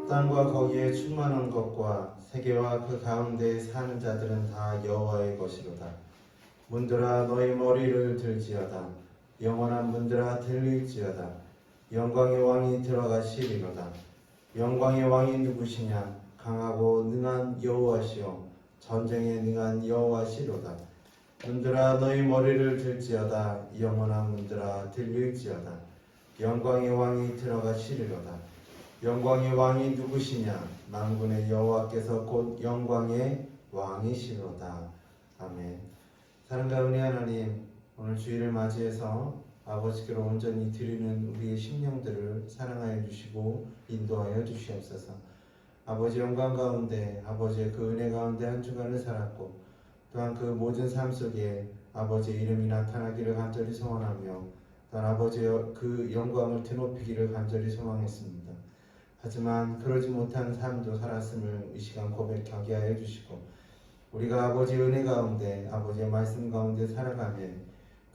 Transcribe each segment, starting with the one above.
땅과 거기에 충만한 것과 세계와 그 가운데 사는 자들은 다 여호와의 것이로다. 문들아 너희 머리를 들지어다. 영원한 문들아 들릴지어다. 영광의 왕이 들어가시리로다. 영광의 왕이 누구시냐? 강하고 능한 여호와시요 전쟁에 능한 여호와시로다. 문들아 너희 머리를 들지어다. 영원한 문들아 들릴지어다. 영광의 왕이 들어가시리로다. 영광의 왕이 누구시냐? 만군의 여호와께서 곧 영광의 왕이시로다. 아멘. 사랑과 은혜 하나님, 오늘 주일을 맞이해서 아버지께로 온전히 드리는 우리의 심령들을 사랑하여 주시고 인도하여 주시옵소서. 아버지 영광 가운데, 아버지의 그 은혜 가운데 한 주간을 살았고 또한 그 모든 삶 속에 아버지의 이름이 나타나기를 간절히 소원하며 또한 아버지의 그 영광을 드높이기를 간절히 소망했습니다. 하지만 그러지 못한 삶도 살았음을 이 시간 고백하게 하여 주시고 우리가 아버지의 은혜 가운데 아버지의 말씀 가운데 살아가며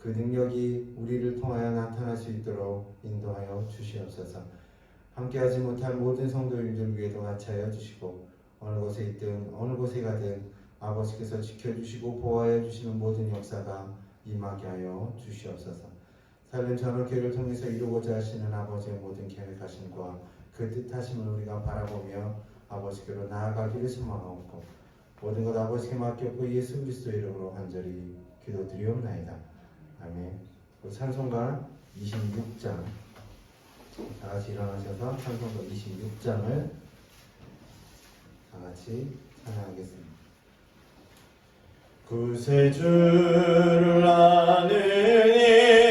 그 능력이 우리를 통하여 나타날 수 있도록 인도하여 주시옵소서. 함께하지 못한 모든 성도님들 위에도 같이 하여 주시고 어느 곳에 있든 어느 곳에 가든 아버지께서 지켜주시고 보호하여 주시는 모든 역사가 임하게 하여 주시옵소서. 살림 전업교회를 통해서 이루고자 하시는 아버지의 모든 계획하심과 그 뜻하심을 우리가 바라보며 아버지께로 나아가기를 소망하옵고 모든 것 아버지께 맡겼고 예수 그리스도의 이름으로 간절히 기도드리옵나이다. 아멘. 찬송가 26장 다같이 일어나셔서 찬송가 26장을 다같이 찬양하겠습니다. 구세주를 아는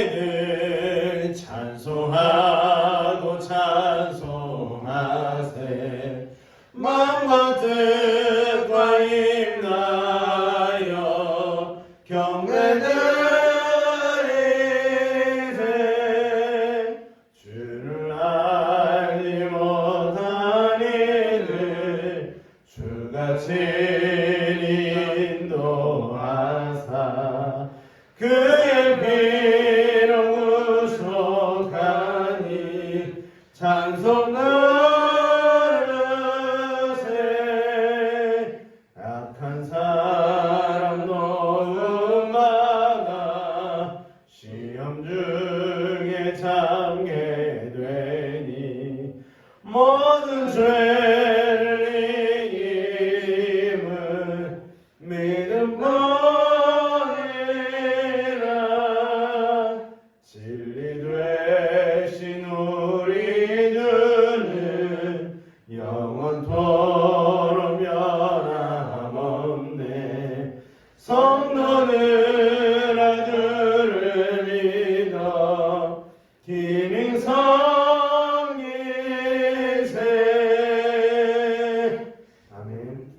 이들 찬송하고 찬송하세. 마음과 뜻과 힘나여 경배드리세. 주를 알지 못한 이들 주가 인도하사 그의 피로 구속하니 찬송 나르세. 악한 사람 녹음하다 시험 중에 잠게 되니 모든 죄를 이김은 믿음뿐이라. 진리 되신 우리 주는 영원토록 변함없네. 성도는 아주를 믿어 기능성기세. 아멘.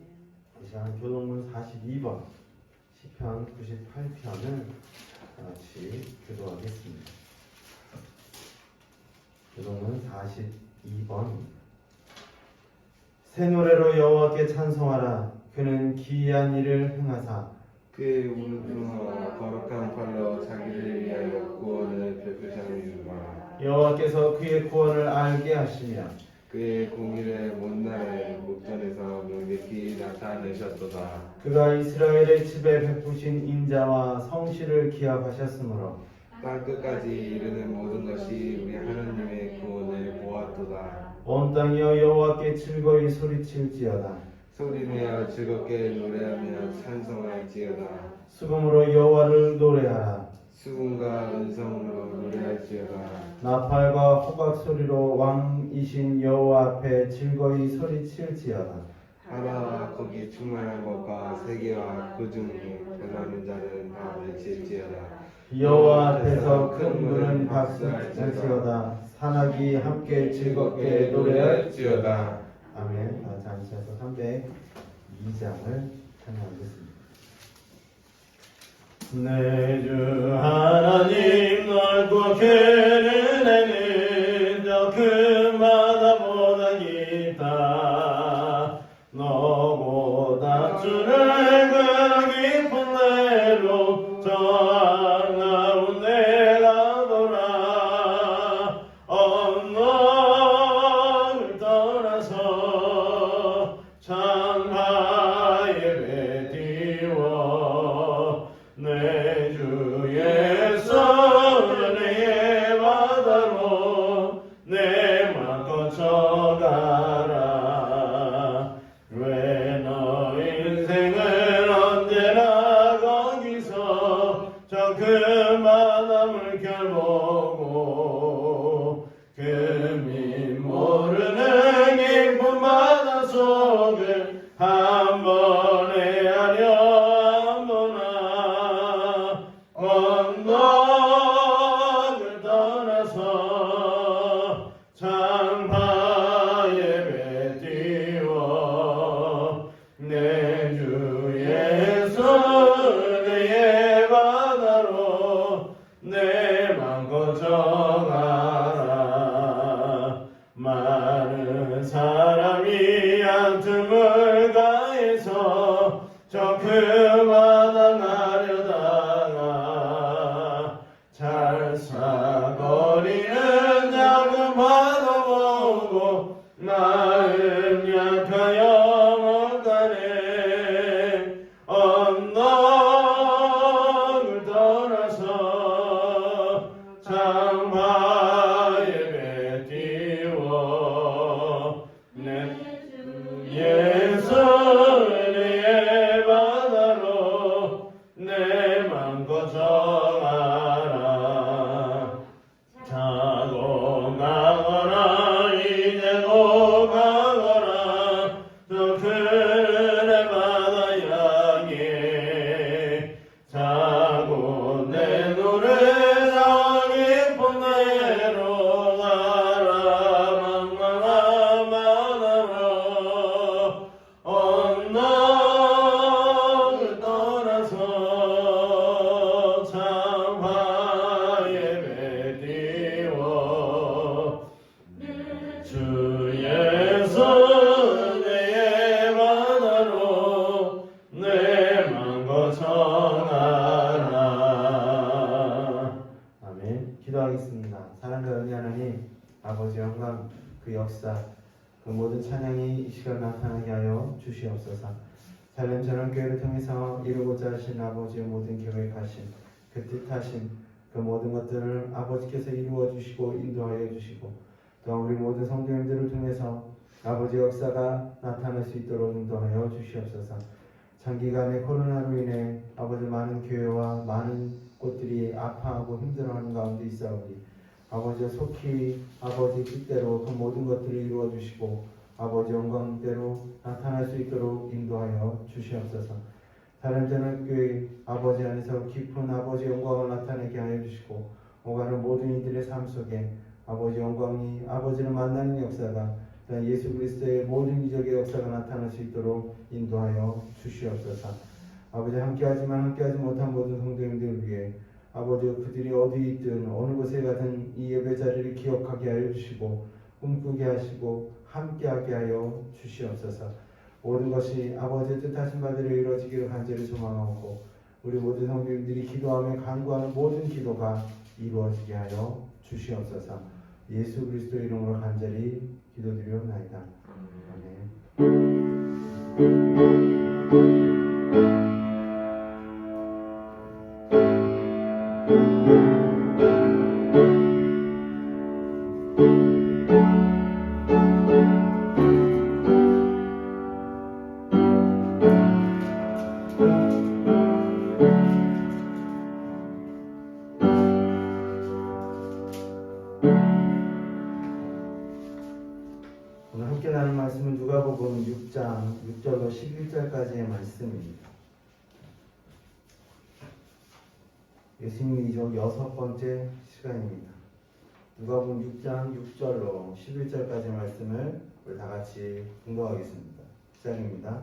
이 시간 교동문 42번 시편 98편을 같이 교도하겠습니다. 교동문 42번. 새 노래로 여호와께 찬송하라. 그는 기이한 일을 행하사 그의 우물주와 거룩한 팔로 자기를 위하여 구원을 베푸셨느니라. 여호와께서 그의 구원을 알게 하시며 그의 공의를 못날의 목전에서 명백히 나타내셨도다. 그가 이스라엘의 집에 베푸신 인자와 성실을 기합하셨으므로 땅 끝까지 이르는 모든 것이 우리 하나님의 구원을 보았도다. 온 땅이여 여호와께 즐거이 소리칠지어다. 소리내어 즐겁게 노래하며 찬송할지어다. 수금으로 여호와를 노래하라. 수금과 은성으로 노래할지어다. 나팔과 호각 소리로 왕이신 여호와 앞에 즐거이 소리칠지어다. 하나와 거기 충만한 것과 세계와 그중 변하는 자는 다 외칠지어다. 여호와 앞에서 큰 문은 박수칠지어다. 산악이 함께 즐겁게 노래할지어다. 아멘. 다 앉으셔서 302장을 찬양하겠습니다. 내 주 하나님 넓고 큰 은혜는 저 금바다 보다 깊다. 너보다 주를 그 깊은 내로 저 한가운데 가보라. 언덕을 떠나서 가라. 왜 너 인생을 언제나 거기서 저 그만한 물결 보고 금이 모르는 깊은 바다 속을 한 번에 하려보나 언덕을 떠나서 창파에 배띄워 내 주 예수 내 바다로 내 맘껏 정하라. 많은 사람이 한 틈을 가해서 저 그만한 하려다가 잘사거리는 작은 바다 보고 나은 약하여 못 가네. 언덕을 떠나서 창바에 배띄워 내 예수 내 바다로 내 맘껏 정하라. 자고 가거라 이제고 가거라 저 그네 바다 향해 자고 내 노래 저 깊은 데로 가라. 망망한 바다로 언덕을 떠나서 창파에 배띄워 주 예수 내 바다로 내 맘껏 정하라. 아멘. 기도하겠습니다. 사랑과 은혜 하나님 아버지 영광 그 역사 그 모든 찬양이 이 시간 나타나게 하여 주시옵소서. 살렘전원 교회를 통해서 이루고자 하신 아버지의 모든 계획하심 그 뜻하심 그 모든 것들을 아버지께서 이루어 주시고 인도하여 주시고 또한 우리 모든 성도님들을 통해서 아버지 역사가 나타날 수 있도록 인도하여 주시옵소서. 장기간의 코로나로 인해 아버지 많은 교회와 많은 곳들이 아파하고 힘들어하는 가운데 있사오니 아버지 속히 아버지 뜻대로 그 모든 것들을 이루어 주시고 아버지 영광대로 나타날 수 있도록 인도하여 주시옵소서. 살렘전원 교회 아버지 안에서 깊은 아버지 영광을 나타내게 하여 주시고 오가는 모든 이들의 삶 속에 아버지 영광이 아버지를 만나는 역사가 또한 예수 그리스도의 모든 이적의 역사가 나타날 수 있도록 인도하여 주시옵소서. 아버지 함께하지만 함께하지 못한 모든 성도님들을 위해 아버지 그들이 어디 있든 어느 곳에 가든 이 예배 자리를 기억하게 하여 주시고 꿈꾸게 하시고 함께하게 하여 주시옵소서. 모든 것이 아버지의 뜻하신 바대로 이루어지기를 간절히 소망하고 우리 모든 성도님들이 기도하며 간구하는 모든 기도가 이루어지게 하여 주시옵소서. 예수 그리스도의 이름으로 간절히 기도드리옵나이다. 아멘. 오늘 함께 나눌 말씀은 누가복음 6장 6절로 11절까지의 말씀입니다. 예수님 이적 6번째 시간입니다. 누가복음 6장 6절로 11절까지의 말씀을 우리 다 같이 공독하겠습니다. 시작입니다.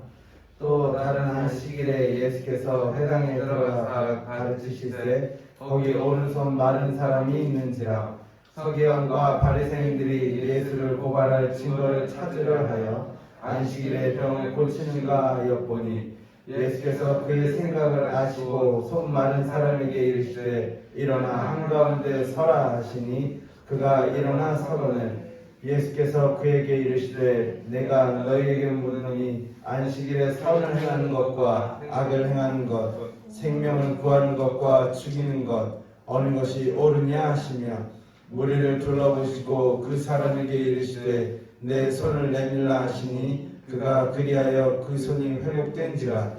또 다른 한 시길에 예수께서 회당에 들어가사 가르치시되 거기 오른손 마른 사람이 있는지라. 서기관과 바리새인들이 예수를 고발할 증거를 찾으려 하여 안식일에 병을 고치는가 엿보니 예수께서 그의 생각을 아시고 손 마른 사람에게 이르시되 일어나 한가운데 서라 하시니 그가 일어나 서거늘 예수께서 그에게 이르시되 내가 너희에게 묻노니 안식일에 선을 행하는 것과 악을 행하는 것 생명을 구하는 것과 죽이는 것 어느 것이 옳으냐 하시며 무리를 둘러보시고 그 사람에게 이르시되 내 손을 내밀라 하시니 그가 그리하여 그 손이 회복된지라.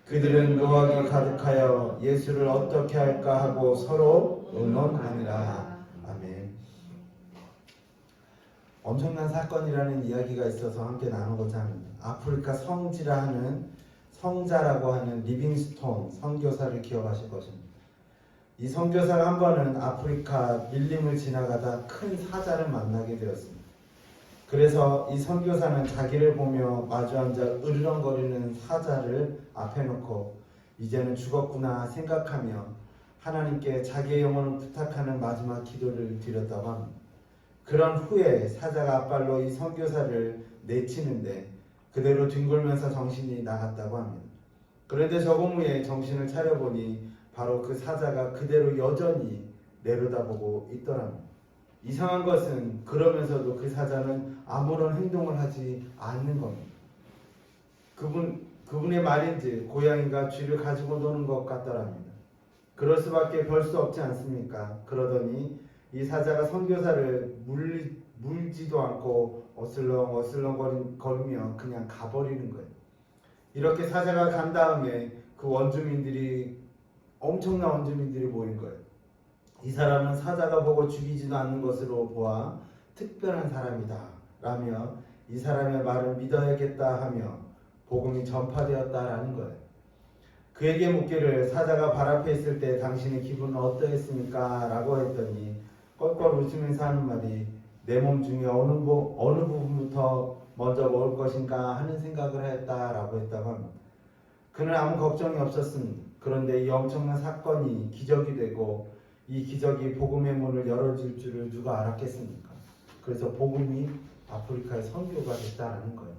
그들은 노악이 가득하여 예수를 어떻게 할까 하고 서로 의논하니라. 아멘. 엄청난 사건이라는 이야기가 있어서 함께 나누고자 합니다. 아프리카 성자라고 하는 리빙스톤 선교사를 기억하실 것입니다. 이 선교사가 한 번은 아프리카 밀림을 지나가다 큰 사자를 만나게 되었습니다. 그래서 이 선교사는 자기를 보며 마주 앉아 으르렁거리는 사자를 앞에 놓고 이제는 죽었구나 생각하며 하나님께 자기의 영혼을 부탁하는 마지막 기도를 드렸다고 합니다. 그런 후에 사자가 앞발로 이 선교사를 내치는데 그대로 뒹굴면서 정신이 나갔다고 합니다. 그런데 조금 후에 정신을 차려보니 바로 그 사자가 그대로 여전히 내려다보고 있더랍니다. 이상한 것은 그러면서도 그 사자는 아무런 행동을 하지 않는 겁니다. 그분의 말인지 고양이가 쥐를 가지고 노는 것 같더랍니다. 그럴 수밖에 별 수 없지 않습니까? 그러더니 이 사자가 선교사를 물지도 않고 어슬렁어슬렁 거리며 그냥 가버리는 거예요. 이렇게 사자가 간 다음에 그 엄청난 원주민들이 모인 거예요. 이 사람은 사자가 보고 죽이지도 않는 것으로 보아 특별한 사람이다 라며 이 사람의 말을 믿어야겠다 하며 복음이 전파되었다라는 거예요. 그에게 묻기를 사자가 발 앞에 있을 때 당신의 기분은 어떠했습니까? 라고 했더니 껄껄 웃으면서 하는 말이 내 몸 중에 어느 부분부터 먼저 먹을 것인가 하는 생각을 했다라고 했다고 합니다. 그는 아무 걱정이 없었습니다. 그런데 이 엄청난 사건이 기적이 되고 이 기적이 복음의 문을 열어줄 줄을 누가 알았겠습니까? 그래서 복음이 아프리카의 선교가 됐다는 거예요.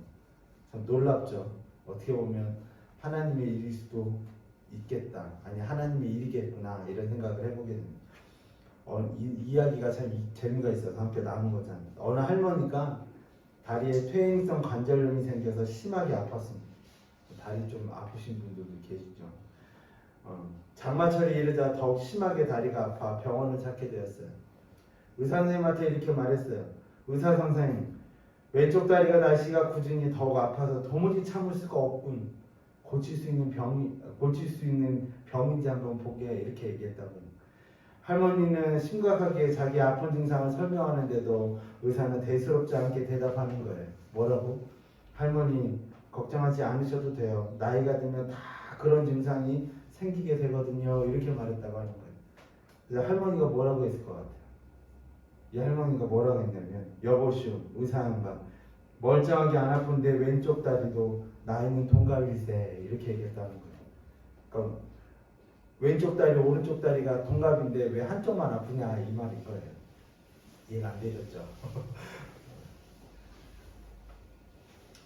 참 놀랍죠. 어떻게 보면 하나님의 일일 수도 있겠다. 아니 하나님의 일이겠구나 이런 생각을 해보게 됩니다. 이 이야기가 참 재미가 있어서 함께 나눈 거잖아요. 어느 할머니가 다리에 퇴행성 관절염이 생겨서 심하게 아팠습니다. 다리 좀 아프신 분들도 계시죠. 장마철이 이르자 더욱 심하게 다리가 아파 병원을 찾게 되었어요. 의사 선생님한테 이렇게 말했어요. 의사 선생님, 왼쪽 다리가 날씨가 굳으니 더욱 아파서 도무지 참을 수가 없군. 고칠 수 있는 병인지 한번 보게 이렇게 얘기했다고. 할머니는 심각하게 자기 아픈 증상을 설명하는데도 의사는 대수롭지 않게 대답하는 거예요. 뭐라고? 할머니 걱정하지 않으셔도 돼요. 나이가 들면 다 그런 증상이 생기게 되거든요. 이렇게 말했다고 하는 거예요. 그래서 할머니가 뭐라고 했을 것 같아요? 이 할머니가 뭐라고 했냐면 여보시오 의사 양반 멀쩡하게 안 아픈데 왼쪽 다리도 나이는 동갑일세 이렇게 얘기했다는 거예요. 그러니까 왼쪽 다리 오른쪽 다리가 동갑인데 왜 한쪽만 아프냐 이 말일 거예요. 이해가 안 되셨죠?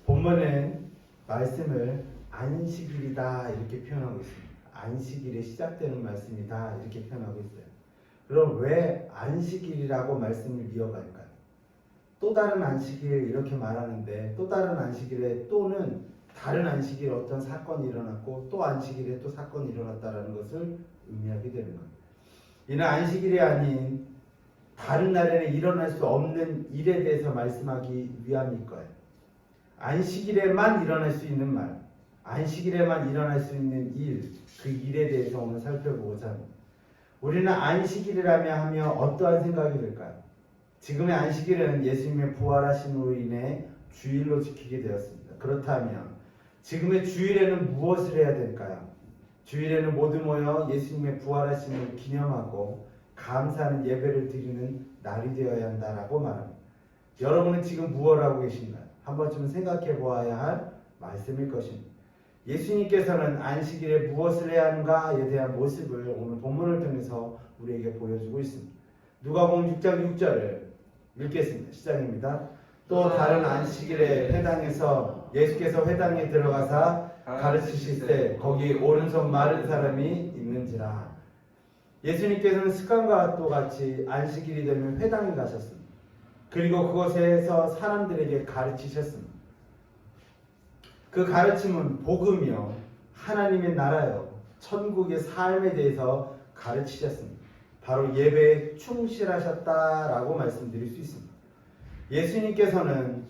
본문은 말씀을 안식일이다 이렇게 표현하고 있습니다. 안식일에 시작되는 말씀이다 이렇게 표현하고 있어요. 그럼 왜 안식일이라고 말씀을 이어갈까요? 또 다른 안식일 이렇게 말하는데 또 다른 안식일에 또는 다른 안식일에 어떤 사건이 일어났고 또 안식일에 또 사건이 일어났다라는 것을 의미하게 되는 거예요. 이는 안식일이 아닌 다른 날에는 일어날 수 없는 일에 대해서 말씀하기 위함일 거예요. 안식일에만 일어날 수 있는 말, 안식일에만 일어날 수 있는 일, 그 일에 대해서 오늘 살펴보고자 합니다. 우리는 안식일이라며 하며 어떠한 생각이 들까요? 지금의 안식일은 예수님의 부활하심으로 인해 주일로 지키게 되었습니다. 그렇다면 지금의 주일에는 무엇을 해야 될까요? 주일에는 모두 모여 예수님의 부활하심을 기념하고 감사하는 예배를 드리는 날이 되어야 한다라고 말합니다. 여러분은 지금 무엇을 하고 계신가요? 한 번쯤은 생각해 보아야 할 말씀일 것입니다. 예수님께서는 안식일에 무엇을 해야 하는가에 대한 모습을 오늘 본문을 통해서 우리에게 보여주고 있습니다. 누가복음 6장 6절을 읽겠습니다. 시작입니다. 또 다른 안식일에 회당에서 예수께서 회당에 들어가사 가르치실 때 거기 오른손 마른 사람이 있는지라. 예수님께서는 습관과 똑같이 안식일이 되면 회당에 가셨습니다. 그리고 그곳에서 사람들에게 가르치셨습니다. 그 가르침은 복음이요 하나님의 나라요 천국의 삶에 대해서 가르치셨습니다. 바로 예배에 충실하셨다라고 말씀드릴 수 있습니다. 예수님께서는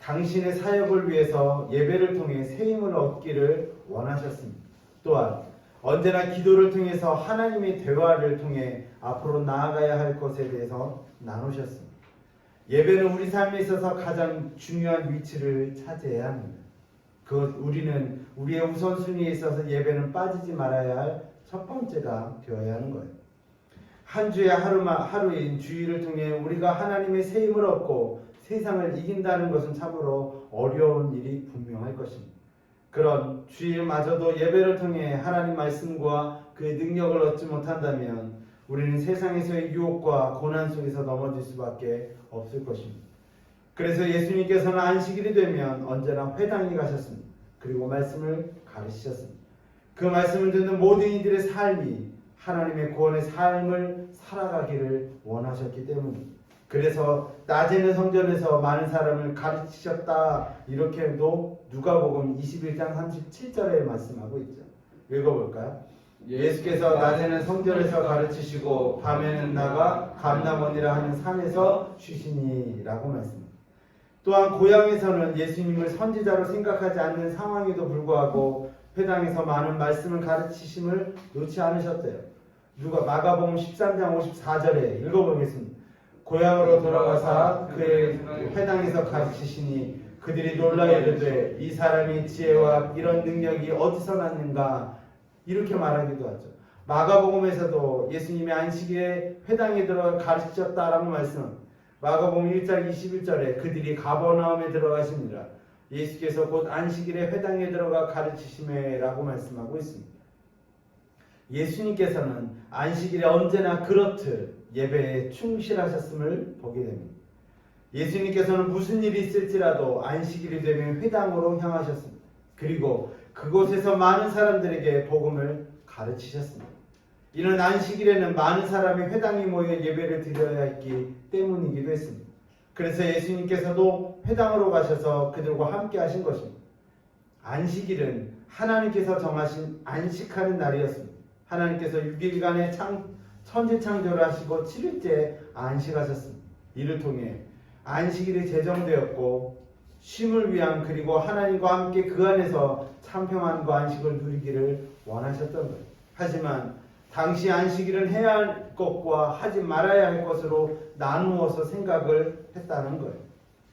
당신의 사역을 위해서 예배를 통해 새 힘을 얻기를 원하셨습니다. 또한 언제나 기도를 통해서 하나님의 대화를 통해 앞으로 나아가야 할 것에 대해서 나누셨습니다. 예배는 우리 삶에 있어서 가장 중요한 위치를 차지해야 합니다. 우리는 우리의 우선순위에 있어서 예배는 빠지지 말아야 할 첫 번째가 되어야 하는 거예요. 한 주의 하루인 주일을 통해 우리가 하나님의 새 힘을 얻고 세상을 이긴다는 것은 참으로 어려운 일이 분명할 것입니다. 그런 주일마저도 예배를 통해 하나님 말씀과 그의 능력을 얻지 못한다면 우리는 세상에서의 유혹과 고난 속에서 넘어질 수밖에 없을 것입니다. 그래서 예수님께서는 안식일이 되면 언제나 회당에 가셨습니다. 그리고 말씀을 가르치셨습니다. 그 말씀을 듣는 모든 이들의 삶이 하나님의 구원의 삶을 살아가기를 원하셨기 때문입니다. 그래서 낮에는 성전에서 많은 사람을 가르치셨다, 이렇게도 누가복음 21장 37절에 말씀하고 있죠. 읽어볼까요? 예수께서 낮에는 성전에서 가르치시고 밤에는 나가 감람원이라 하는 산에서 쉬시니라고 말씀합니다. 또한 고향에서는 예수님을 선지자로 생각하지 않는 상황에도 불구하고 회당에서 많은 말씀을 가르치심을 놓지 않으셨대요. 마가복음 13장 54절에 읽어보겠습니다. 고향으로 돌아가사 그의 회당에서 가르치시니 그들이 놀라 이르되 이 사람이 지혜와 이런 능력이 어디서 났는가, 이렇게 말하기도 하죠. 마가복음에서도 예수님이 안식일에 회당에 들어가 가르치셨다라고 말씀합니다. 마가복음 1장 21절에 그들이 가버나움에 들어가시니라. 예수께서 곧 안식일에 회당에 들어가 가르치심에라고 말씀하고 있습니다. 예수님께서는 안식일에 언제나 그렇듯 예배에 충실하셨음을 보게 됩니다. 예수님께서는 무슨 일이 있을지라도 안식일이 되면 회당으로 향하셨습니다. 그리고 그곳에서 많은 사람들에게 복음을 가르치셨습니다. 이는 안식일에는 많은 사람이 회당에 모여 예배를 드려야 했기 때문이기도 했습니다. 그래서 예수님께서도 회당으로 가셔서 그들과 함께 하신 것입니다. 안식일은 하나님께서 정하신 안식하는 날이었습니다. 하나님께서 6일간의 천지창조를 하시고 7일째 안식하셨습니다. 이를 통해 안식일이 제정되었고 쉼을 위한, 그리고 하나님과 함께 그 안에서 참평안과 안식을 누리기를 원하셨던 거예요. 하지만 당시 안식일은 해야 할 것과 하지 말아야 할 것으로 나누어서 생각을 했다는 거예요.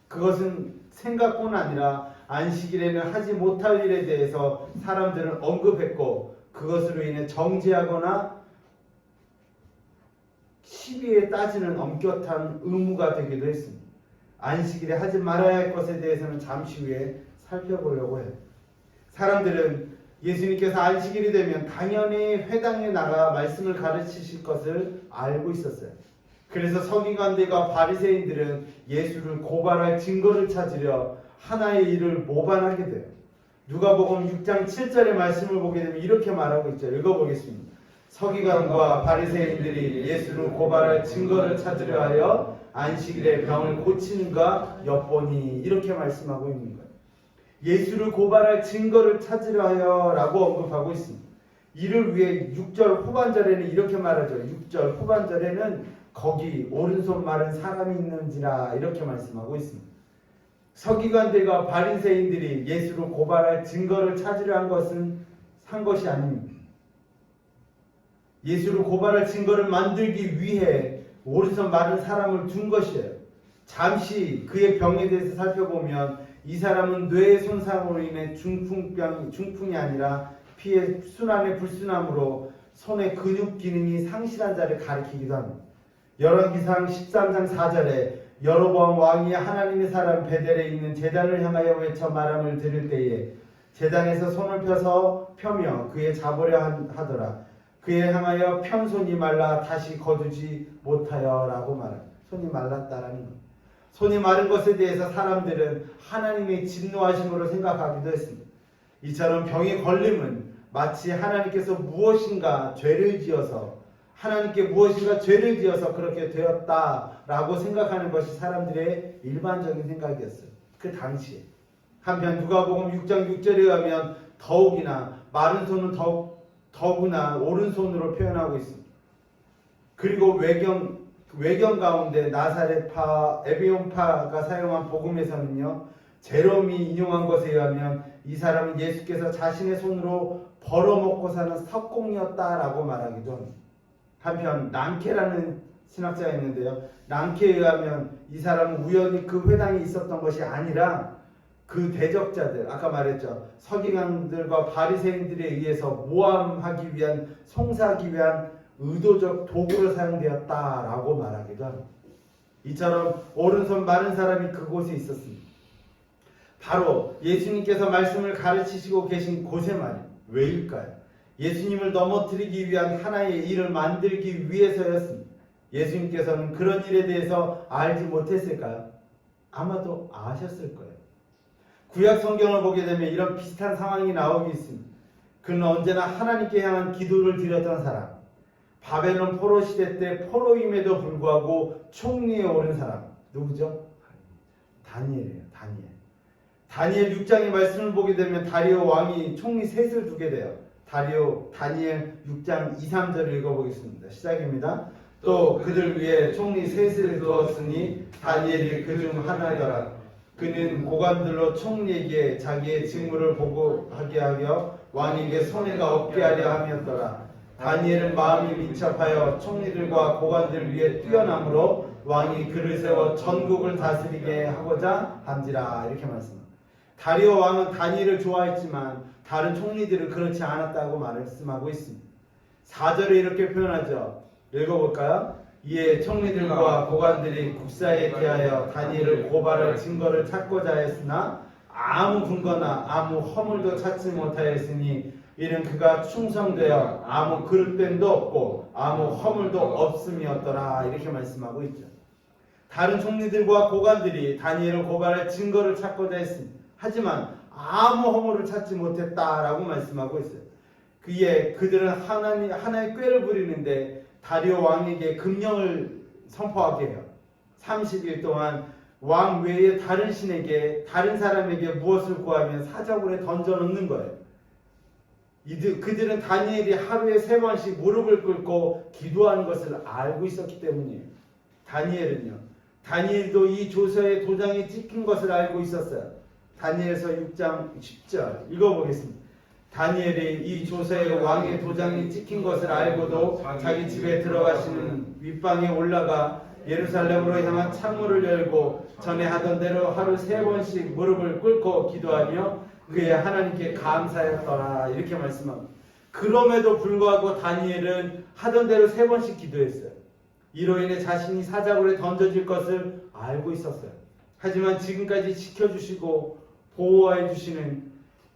그것은 생각뿐 아니라 안식일에는 하지 못할 일에 대해서 사람들은 언급했고 그것으로 인해 정죄하거나 시비에 따지는 엄격한 의무가 되기도 했습니다. 안식일에 하지 말아야 할 것에 대해서는 잠시 후에 살펴보려고 해요. 사람들은 예수님께서 안식일이 되면 당연히 회당에 나가 말씀을 가르치실 것을 알고 있었어요. 그래서 서기관들과 바리새인들은 예수를 고발할 증거를 찾으려 하나의 일을 모반하게 돼요. 누가복음 6장 7절의 말씀을 보게 되면 이렇게 말하고 있죠. 읽어보겠습니다. 서기관과 바리새인들이 예수를 고발할 증거를 찾으려 하여 안식일에 병을 고치는가 엿보니, 이렇게 말씀하고 있는 거예요. 예수를 고발할 증거를 찾으려 하여 라고 언급하고 있습니다. 이를 위해 6절 후반절에는 이렇게 말하죠. 6절 후반절에는 거기 오른손 마른 사람이 있는지라, 이렇게 말씀하고 있습니다. 서기관들과 바리새인들이 예수를 고발할 증거를 찾으려 한 것이 아닙니다. 예수를 고발할 증거를 만들기 위해 오른손 마른 사람을 둔 것이에요. 잠시 그의 병에 대해서 살펴보면 이 사람은 뇌의 손상으로 인해 중풍이 아니라 피의 순환의 불순함으로 손의 근육 기능이 상실한 자를 가리키기도 합니다. 열왕기상 13장 4절에 여로보암 왕이 하나님의 사람 베델에 있는 제단을 향하여 외쳐 말함을 들을 때에 제단에서 손을 펴며 그의 잡으려 하더라. 그에 향하여 편 손이 말라 다시 거두지 못하여 라고 말합니다. 손이 말랐다라는 겁니다. 손이 마른 것에 대해서 사람들은 하나님의 진노하심으로 생각하기도 했습니다. 이처럼 병에 걸림은 마치 하나님께서 하나님께 무엇인가 죄를 지어서 그렇게 되었다라고 생각하는 것이 사람들의 일반적인 생각이었어요. 그 당시에. 한편 누가복음 6장 6절에 의하면 더욱이나 마른 손은 더구나 오른손으로 표현하고 있습니다. 그리고 외경 가운데 나사렛파, 에비온파가 사용한 복음에서는요, 제롬이 인용한 것에 의하면 이 사람은 예수께서 자신의 손으로 벌어먹고 사는 석공이었다라고 말하기도 합니다. 한편 랑케라는 신학자가 있는데요. 랑케에 의하면 이 사람은 우연히 그 회당에 있었던 것이 아니라 그 대적자들, 아까 말했죠. 서기관들과 바리새인들에 의해서 모함하기 위한, 송사하기 위한 의도적 도구로 사용되었다라고 말하기도 합니다. 이처럼 오른손 마른 사람이 그곳에 있었습니다. 바로 예수님께서 말씀을 가르치시고 계신 곳에 말이에요. 왜일까요? 예수님을 넘어뜨리기 위한 하나의 일을 만들기 위해서였습니다. 예수님께서는 그런 일에 대해서 알지 못했을까요? 아마도 아셨을 거예요. 구약 성경을 보게 되면 이런 비슷한 상황이 나오고 있습니다. 그는 언제나 하나님께 향한 기도를 드렸던 사람, 바벨론 포로 시대 때 포로임에도 불구하고 총리에 오른 사람, 누구죠? 다니엘이에요. 다니엘 6장의 말씀을 보게 되면 다리오 왕이 총리 셋을 두게 돼요. 다니엘 6장 2, 3절을 읽어보겠습니다. 시작입니다. 또 그들 위에 총리 셋을 두었으니 다니엘이 그중 하나더라. 그는 고관들로 총리에게 자기의 직무를 보고하게 하여 왕에게 손해가 없게 하려 함이었더라. 다니엘은 마음이 민첩하여 총리들과 고관들 위에 뛰어남으로 왕이 그를 세워 전국을 다스리게 하고자 한지라. 이렇게 말씀합니다. 다리오 왕은 다니엘을 좋아했지만 다른 총리들은 그렇지 않았다고 말씀하고 있습니다. 4절에 이렇게 표현하죠. 읽어볼까요? 이에 총리들과 고관들이 국사에 대하여 다니엘을 고발할 증거를 찾고자 했으나 아무 근거나 아무 허물도 찾지 못하였으니 이는 그가 충성되어 아무 그릇됨도 없고 아무 허물도 없음이었더라. 이렇게 말씀하고 있죠. 다른 총리들과 고관들이 다니엘을 고발할 증거를 찾고자 했습니다. 하지만 아무 허물을 찾지 못했다라고 말씀하고 있어요. 그들은 하나의 꾀를 부리는데 다리오 왕에게 금령을 선포하게 해요. 30일 동안 왕 외에 다른 신에게, 다른 사람에게 무엇을 구하면 사자굴에 던져놓는 거예요. 그들은 다니엘이 하루에 3번씩 무릎을 꿇고 기도하는 것을 알고 있었기 때문이에요. 다니엘도 이 조서에 도장이 찍힌 것을 알고 있었어요. 다니엘서 6장 10절 읽어보겠습니다. 다니엘이 이 조서에 왕의 도장이 찍힌 것을 알고도 자기 집에 들어가시는 윗방에 올라가 예루살렘으로 향한 창문을 열고 전에 하던 대로 하루 3번씩 무릎을 꿇고 기도하며 그의 하나님께 감사했더라. 이렇게 말씀합니다. 그럼에도 불구하고 다니엘은 하던 대로 3번씩 기도했어요. 이로 인해 자신이 사자굴에 던져질 것을 알고 있었어요. 하지만 지금까지 지켜주시고 보호해 주시는,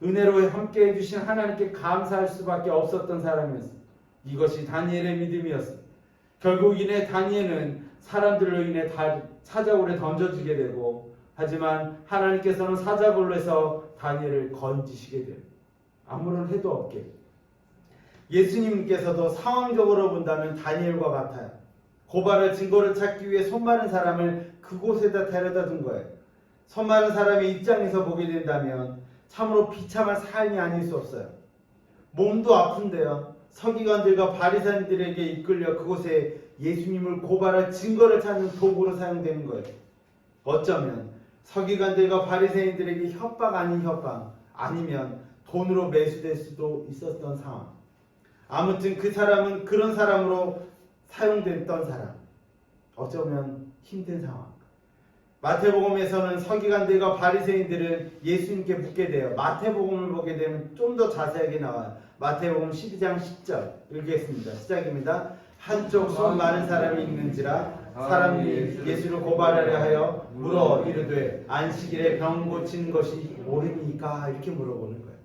은혜로 함께 해주신 하나님께 감사할 수밖에 없었던 사람이었습니다. 이것이 다니엘의 믿음이었습니다. 결국 이내 다니엘은 사람들로 인해 사자굴에 던져지게 되고, 하지만 하나님께서는 사자굴에서 다니엘을 건지시게 돼요. 아무런 해도 없게. 예수님께서도 상황적으로 본다면 다니엘과 같아요. 고발할 증거를 찾기 위해 손 마른 사람을 그곳에다 데려다 둔 거예요. 손 마른 사람의 입장에서 보게 된다면 참으로 비참한 삶이 아닐 수 없어요. 몸도 아픈데요. 서기관들과 바리새인들에게 이끌려 그곳에 예수님을 고발할 증거를 찾는 도구로 사용되는 거예요. 어쩌면 서기관들과 바리새인들에게 협박 아닌 협박, 아니면 돈으로 매수될 수도 있었던 상황. 아무튼 그 사람은 그런 사람으로 사용됐던 사람. 어쩌면 힘든 상황. 마태복음에서는 서기관들과 바리새인들은 예수님께 묻게 돼요. 마태복음을 보게 되면 좀 더 자세하게 나와요. 마태복음 12장 10절 읽겠습니다. 시작입니다. 한쪽 손 마른 사람이 있는지라 사람이 예수를 고발하려 하여 물어 이르되 안식일에 병 고치는 것이 옳으니까? 이렇게 물어보는 거예요.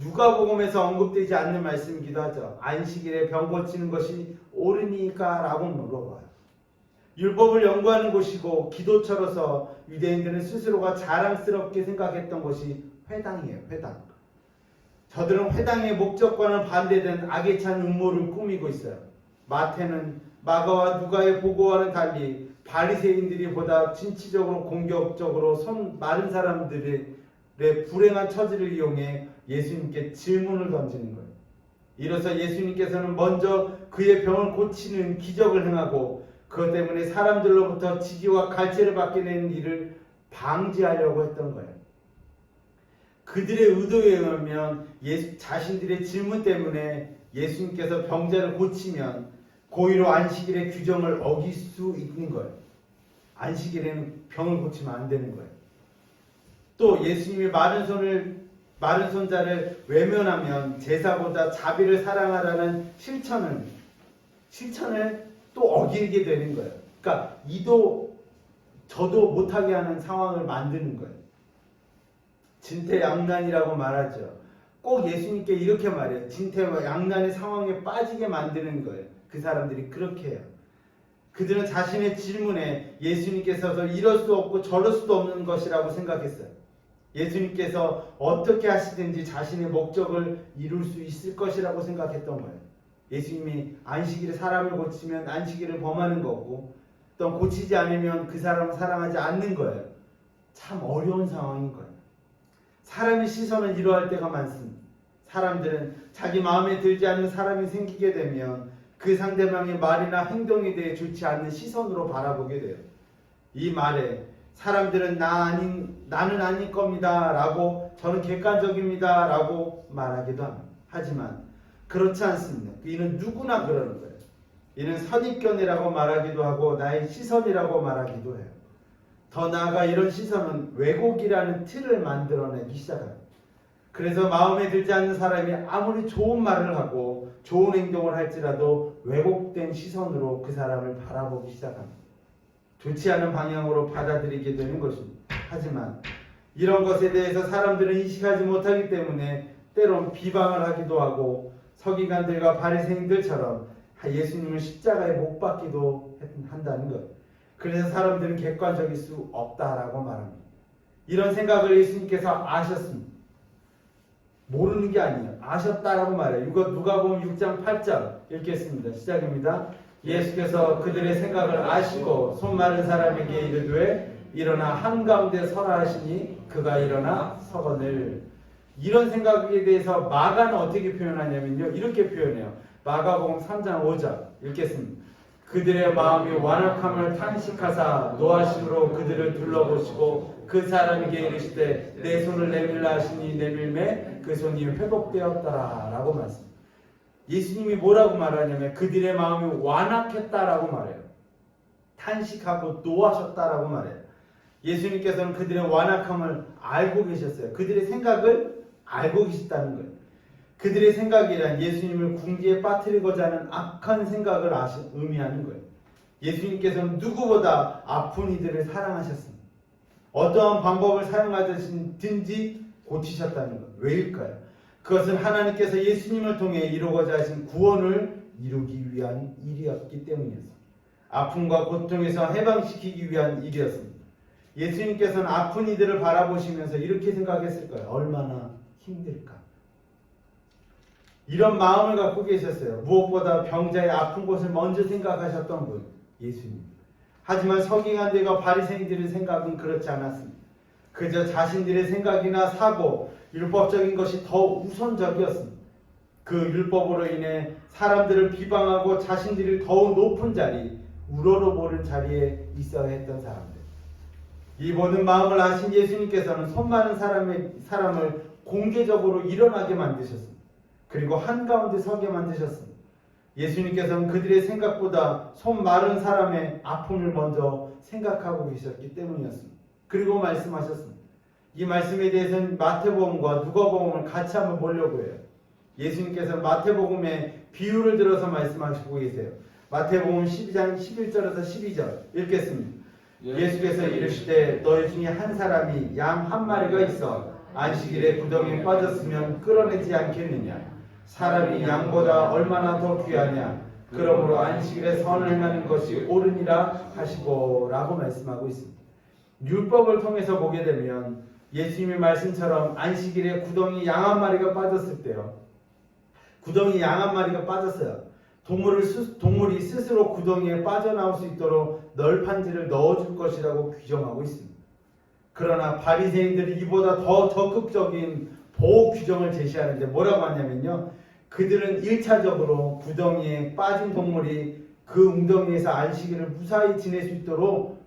누가복음에서 언급되지 않는 말씀이기도 하죠. 안식일에 병 고치는 것이 옳으니까? 라고 물어봐요. 율법을 연구하는 곳이고 기도처로서 유대인들은 스스로가 자랑스럽게 생각했던 것이 회당이에요. 회당. 저들은 회당의 목적과는 반대된 악에 찬 음모를 꾸미고 있어요. 마태는 마가와 누가의 보고와는 달리 바리새인들이 보다 진취적으로 공격적으로 손 마른 사람들의 불행한 처지를 이용해 예수님께 질문을 던지는 거예요. 이로써 예수님께서는 먼저 그의 병을 고치는 기적을 행하고 그것 때문에 사람들로부터 지지와 갈채를 받게 되는 일을 방지하려고 했던 거예요. 그들의 의도에 의하면 자신들의 질문 때문에 예수님께서 병자를 고치면 고의로 안식일의 규정을 어길 수 있는 거예요. 안식일에는 병을 고치면 안 되는 거예요. 또 예수님이 마른 손자를 외면하면 제사보다 자비를 사랑하라는 실천을 또 어기게 되는 거예요. 그러니까 이도 저도 못하게 하는 상황을 만드는 거예요. 진퇴양난이라고 말하죠. 꼭 예수님께 이렇게 말해요. 진퇴양난의 상황에 빠지게 만드는 거예요. 그 사람들이 그렇게 해요. 그들은 자신의 질문에 예수님께서 이럴 수 없고 저럴 수도 없는 것이라고 생각했어요. 예수님께서 어떻게 하시든지 자신의 목적을 이룰 수 있을 것이라고 생각했던 거예요. 예수님이 안식일에 사람을 고치면 안식일을 범하는 거고 또 고치지 않으면 그 사람을 사랑하지 않는 거예요. 참 어려운 상황인 거예요. 사람의 시선을 이루어할 때가 많습니다. 사람들은 자기 마음에 들지 않는 사람이 생기게 되면 그 상대방의 말이나 행동에 대해 좋지 않는 시선으로 바라보게 돼요. 이 말에 사람들은 나는 아닐 겁니다 라고 저는 객관적입니다 라고 말하기도 합니다. 하지만 그렇지 않습니다. 이는 누구나 그러는 거예요. 이는 선입견이라고 말하기도 하고 나의 시선이라고 말하기도 해요. 더 나아가 이런 시선은 왜곡이라는 틀을 만들어내기 시작합니다. 그래서 마음에 들지 않는 사람이 아무리 좋은 말을 하고 좋은 행동을 할지라도 왜곡된 시선으로 그 사람을 바라보기 시작합니다. 좋지 않은 방향으로 받아들이게 되는 것입니다. 하지만 이런 것에 대해서 사람들은 인식하지 못하기 때문에 때론 비방을 하기도 하고 서기관들과 바리새인들처럼 예수님을 십자가에 못 박기도 한다는 것. 그래서 사람들은 객관적일 수 없다라고 말합니다. 이런 생각을 예수님께서 아셨습니다. 모르는 게 아니에요. 아셨다라고 말해요. 이거 누가복음 6장 8절 읽겠습니다. 시작입니다. 예수께서 그들의 생각을 아시고 손 마른 사람에게 이르되 일어나 한가운데 서라 하시니 그가 일어나 서거늘. 이런 생각에 대해서 마가는 어떻게 표현하냐면요. 이렇게 표현해요. 마가복음 3장 5절 읽겠습니다. 그들의 마음이 완악함을 탄식하사 노하심으로 그들을 둘러보시고 그 사람에게 이르시되 내 손을 내밀라 하시니 내밀매 그 손이 회복되었더라 라고 말씀합니다. 예수님이 뭐라고 말하냐면 그들의 마음이 완악했다라고 말해요. 탄식하고 노하셨다라고 말해요. 예수님께서는 그들의 완악함을 알고 계셨어요. 그들의 생각을 알고 계셨다는 거예요. 그들의 생각이란 예수님을 궁지에 빠뜨리고자 하는 악한 생각을 의미하는 거예요. 예수님께서는 누구보다 아픈 이들을 사랑하셨습니다. 어떠한 방법을 사용하든지 고치셨다는 것. 왜일까요? 그것은 하나님께서 예수님을 통해 이루고자 하신 구원을 이루기 위한 일이었기 때문이었습니다. 아픔과 고통에서 해방시키기 위한 일이었습니다. 예수님께서는 아픈 이들을 바라보시면서 이렇게 생각했을 거예요. 얼마나 힘들까. 이런 마음을 갖고 계셨어요. 무엇보다 병자의 아픈 곳을 먼저 생각하셨던 분, 예수님. 하지만 서기관들과 바리새인들의 생각은 그렇지 않았습니다. 그저 자신들의 생각이나 사고, 율법적인 것이 더 우선적이었습니다. 그 율법으로 인해 사람들을 비방하고 자신들이 더욱 높은 자리, 우러러보는 자리에 있어야 했던 사람들. 이 모든 마음을 아신 예수님께서는 손 많은 사람을 공개적으로 일어나게 만드셨습니다. 그리고 한가운데 서게 만드셨습니다. 예수님께서는 그들의 생각보다 손 마른 사람의 아픔을 먼저 생각하고 계셨기 때문이었습니다. 그리고 말씀하셨습니다. 이 말씀에 대해서는 마태복음과 누가복음을 같이 한번 보려고 해요. 예수님께서는 마태복음의 비유를 들어서 말씀하시고 계세요. 마태복음 12장 11절에서 12절 읽겠습니다. 예수께서 이르시되 너희 중에 한 사람이 양 한 마리가 있어 안식일에 구덩이에 빠졌으면 끌어내지 않겠느냐. 사람이 양보다 얼마나 더 귀하냐. 그러므로 안식일에 선을 행하는 것이 옳으니라 하시고 라고 말씀하고 있습니다. 율법을 통해서 보게 되면 예수님의 말씀처럼 안식일에 구덩이 양 한 마리가 빠졌을 때요. 구덩이 양 한 마리가 빠졌어요. 동물이 스스로 구덩이에 빠져나올 수 있도록 널판지를 넣어줄 것이라고 규정하고 있습니다. 그러나 바리새인들이 이보다 더 적극적인 보호 규정을 제시하는데 뭐라고 하냐면요. 그들은 1차적으로 구덩이에 빠진 동물이 그 웅덩이에서 안식일을 무사히 지낼 수 있도록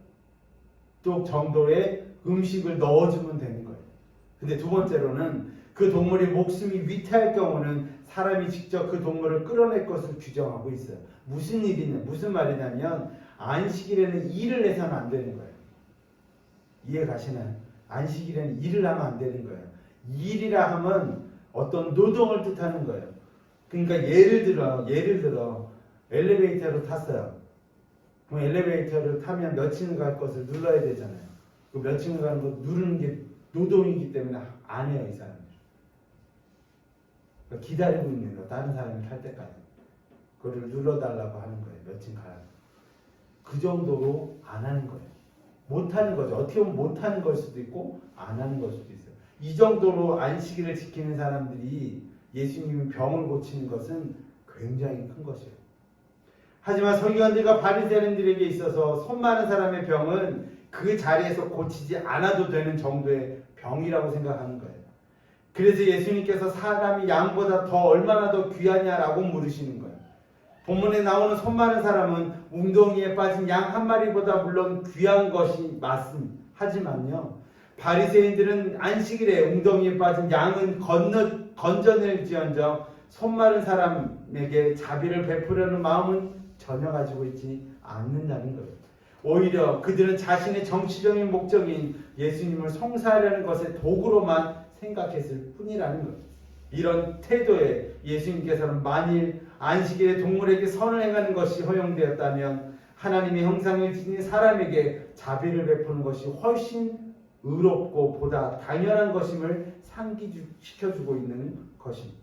정도의 음식을 넣어주면 되는 거예요. 근데 두 번째로는 그 동물이 목숨이 위태할 경우는 사람이 직접 그 동물을 끌어낼 것을 규정하고 있어요. 무슨 일이냐, 무슨 말이냐면 안식일에는 일을 해서는 안 되는 거예요. 이해 가시나요? 안식일에는 일을 하면 안 되는 거예요. 일이라 하면 어떤 노동을 뜻하는 거예요. 그러니까 예를 들어 엘리베이터를 탔어요. 그럼 엘리베이터를 타면 몇 층을 갈 것을 눌러야 되잖아요. 그 몇 층을 가는 거 누르는 게 노동이기 때문에 안 해요, 이 사람들. 그러니까 기다리고 있는 거, 다른 사람이 탈 때까지. 그거를 눌러달라고 하는 거예요. 몇 층 가라고. 그 정도로 안 하는 거예요. 못 하는 거죠. 어떻게 보면 못 하는 걸 수도 있고 안 하는 걸 수도 있어요. 이 정도로 안식일을 지키는 사람들이 예수님이 병을 고치는 것은 굉장히 큰 것이에요. 하지만 서기관들과 바리새인들에게 있어서 손 많은 사람의 병은 그 자리에서 고치지 않아도 되는 정도의 병이라고 생각하는 거예요. 그래서 예수님께서 사람이 양보다 더 얼마나 더 귀하냐라고 물으시는 거예요. 본문에 나오는 손 많은 사람은 웅덩이에 빠진 양 한 마리보다 물론 귀한 것이 맞습니다. 하지만요, 바리새인들은 안식일에 웅덩이에 빠진 양은 건져낼지언정 손 마른 사람에게 자비를 베푸려는 마음은 전혀 가지고 있지 않는다는 거예요. 오히려 그들은 자신의 정치적인 목적인 예수님을 송사하려는 것의 도구로만 생각했을 뿐이라는 거예요. 이런 태도에 예수님께서는 만일 안식일에 동물에게 선을 행하는 것이 허용되었다면 하나님의 형상을 지닌 사람에게 자비를 베푸는 것이 훨씬 의롭고 보다 당연한 것임을 상기시켜주고 있는 것입니다.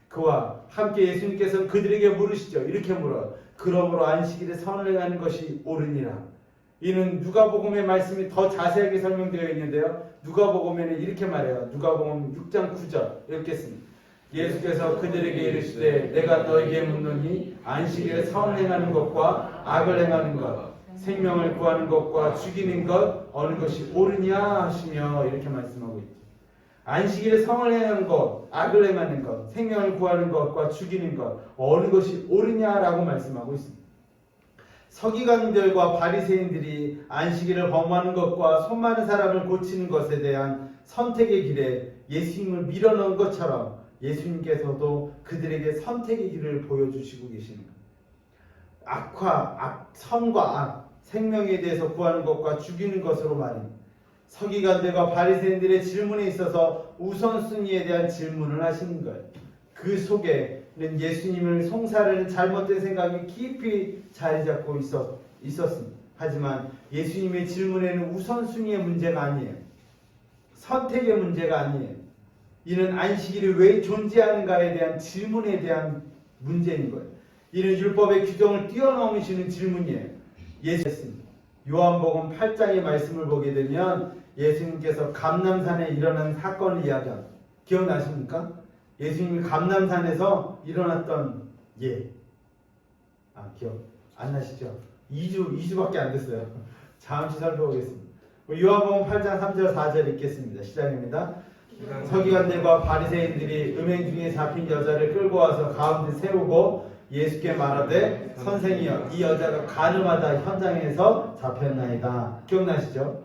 그와 함께 예수님께서는 그들에게 물으시죠. 이렇게 물어요. 그러므로 안식일에 선을 행하는 것이 옳으니라. 이는 누가복음의 말씀이 더 자세하게 설명되어 있는데요. 누가복음에는 이렇게 말해요. 누가복음 6장 9절 읽겠습니다. 예수께서 그들에게 이르시되 내가 너에게 묻노니 안식일에 선을 행하는 것과 악을 행하는 것, 생명을 구하는 것과 죽이는 것 어느 것이 옳으냐 하시며 이렇게 말씀하고 있죠. 안식일에 선을 행하는 것, 악을 행하는 것, 생명을 구하는 것과 죽이는 것 어느 것이 옳으냐라고 말씀하고 있습니다. 서기관들과 바리새인들이 안식일을 범하는 것과 손 많은 사람을 고치는 것에 대한 선택의 길에 예수님을 밀어넣은 것처럼 예수님께서도 그들에게 선택의 길을 보여주시고 계십니다. 선과 악, 생명에 대해서 구하는 것과 죽이는 것으로 말입니다. 서기관들과 바리새인들의 질문에 있어서 우선순위에 대한 질문을 하시는 거예요. 그 속에는 예수님을 송사하려는 잘못된 생각이 깊이 자리 잡고 있었습니다. 하지만 예수님의 질문에는 우선순위의 문제가 아니에요. 선택의 문제가 아니에요. 이는 안식일이 왜 존재하는가에 대한 질문에 대한 문제인 거예요. 이는 율법의 규정을 뛰어넘으시는 질문이에요. 예수님, 요한복음 8장의 말씀을 보게 되면 예수님께서 감람산에 일어난 사건을 이야기합니다. 기억나십니까? 예수님이 감람산에서 일어났던 기억 안 나시죠? 2주밖에 안 됐어요. 잠시 살펴보겠습니다. 요한복음 8장 3절 4절 읽겠습니다. 시작입니다. 서기관들과 바리새인들이 음행 중에 잡힌 여자를 끌고 와서 가운데 세우고 예수께 말하되 선생이여 이 여자가 간음하다 현장에서 잡혔나이다. 기억나시죠?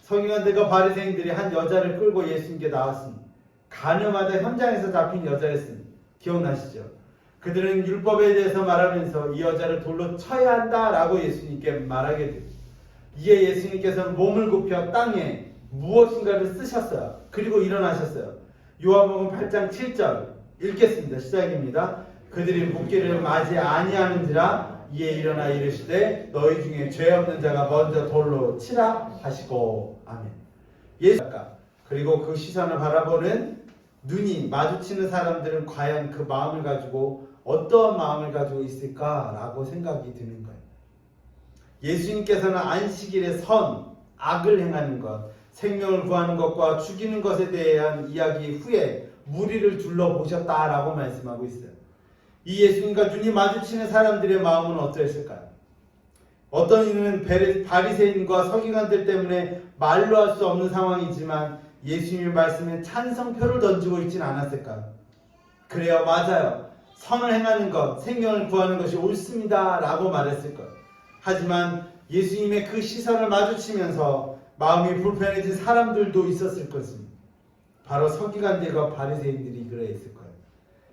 서기관들과 바리새인들이 한 여자를 끌고 예수님께 나왔습니다. 간음하다 현장에서 잡힌 여자였습니다. 기억나시죠? 그들은 율법에 대해서 말하면서 이 여자를 돌로 쳐야 한다라고 예수님께 말하게 됩니다. 이에 예수님께서는 몸을 굽혀 땅에 무엇인가를 쓰셨어요. 그리고 일어나셨어요. 요한복음 8장 7절 읽겠습니다. 시작입니다. 그들이 묻기를 맞이 아니하는지라 이에 일어나 이르시되 너희 중에 죄 없는 자가 먼저 돌로 치라 하시고 아멘. 그리고 그 시선을 바라보는 눈이 마주치는 사람들은 과연 그 마음을 가지고 어떠한 마음을 가지고 있을까라고 생각이 드는 거예요. 예수님께서는 안식일에 선, 악을 행하는 것, 생명을 구하는 것과 죽이는 것에 대한 이야기 후에 무리를 둘러보셨다라고 말씀하고 있어요. 이 예수님과 눈이 마주치는 사람들의 마음은 어떠했을까요? 어떤 이는 바리새인과 서기관들 때문에 말로 할 수 없는 상황이지만 예수님의 말씀에 찬성표를 던지고 있지는 않았을까요? 그래요, 맞아요. 선을 행하는 것, 생명을 구하는 것이 옳습니다 라고 말했을 거예요. 하지만 예수님의 그 시선을 마주치면서 마음이 불편해진 사람들도 있었을 것입니다. 바로 서기관들과 바리새인들이 그러했을 거예요.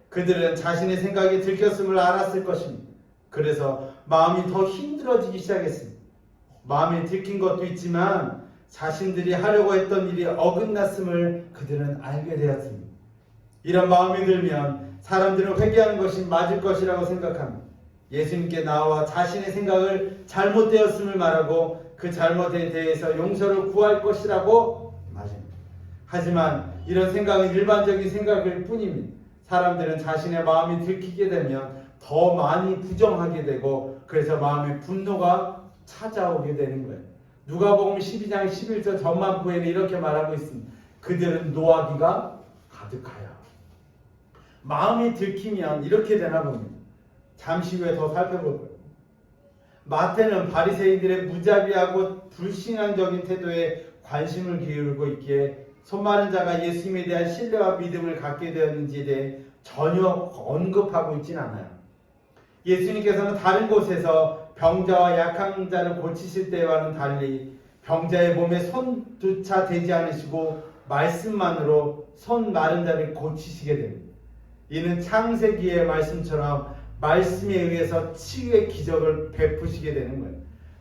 그들은 자신의 생각이 들켰음을 알았을 것입니다. 그래서 마음이 더 힘들어지기 시작했습니다. 마음이 들킨 것도 있지만 자신들이 하려고 했던 일이 어긋났음을 그들은 알게 되었습니다. 이런 마음이 들면 사람들은 회개하는 것이 맞을 것이라고 생각합니다. 예수님께 나와 자신의 생각을 잘못되었음을 말하고 그 잘못에 대해서 용서를 구할 것이라고 말합니다. 하지만 이런 생각은 일반적인 생각일 뿐입니다. 사람들은 자신의 마음이 들키게 되면 더 많이 부정하게 되고 그래서 마음의 분노가 찾아오게 되는 거예요. 누가복음 12장 11절 전반부에는 이렇게 말하고 있습니다. 그들은 노하기가 가득하여. 마음이 들키면 이렇게 되나 봅니다. 잠시 후에 더 살펴볼 거예요. 마태는 바리새인들의 무자비하고 불신앙적인 태도에 관심을 기울이고 있기에 손 마른 자가 예수님에 대한 신뢰와 믿음을 갖게 되었는지에 대해 전혀 언급하고 있지는 않아요. 예수님께서는 다른 곳에서 병자와 약한 자를 고치실 때와는 달리 병자의 몸에 손조차 대지 않으시고 말씀만으로 손 마른 자를 고치시게 됩니다. 이는 창세기의 말씀처럼 말씀에 의해서 치유의 기적을 베푸시게 되는 거예요.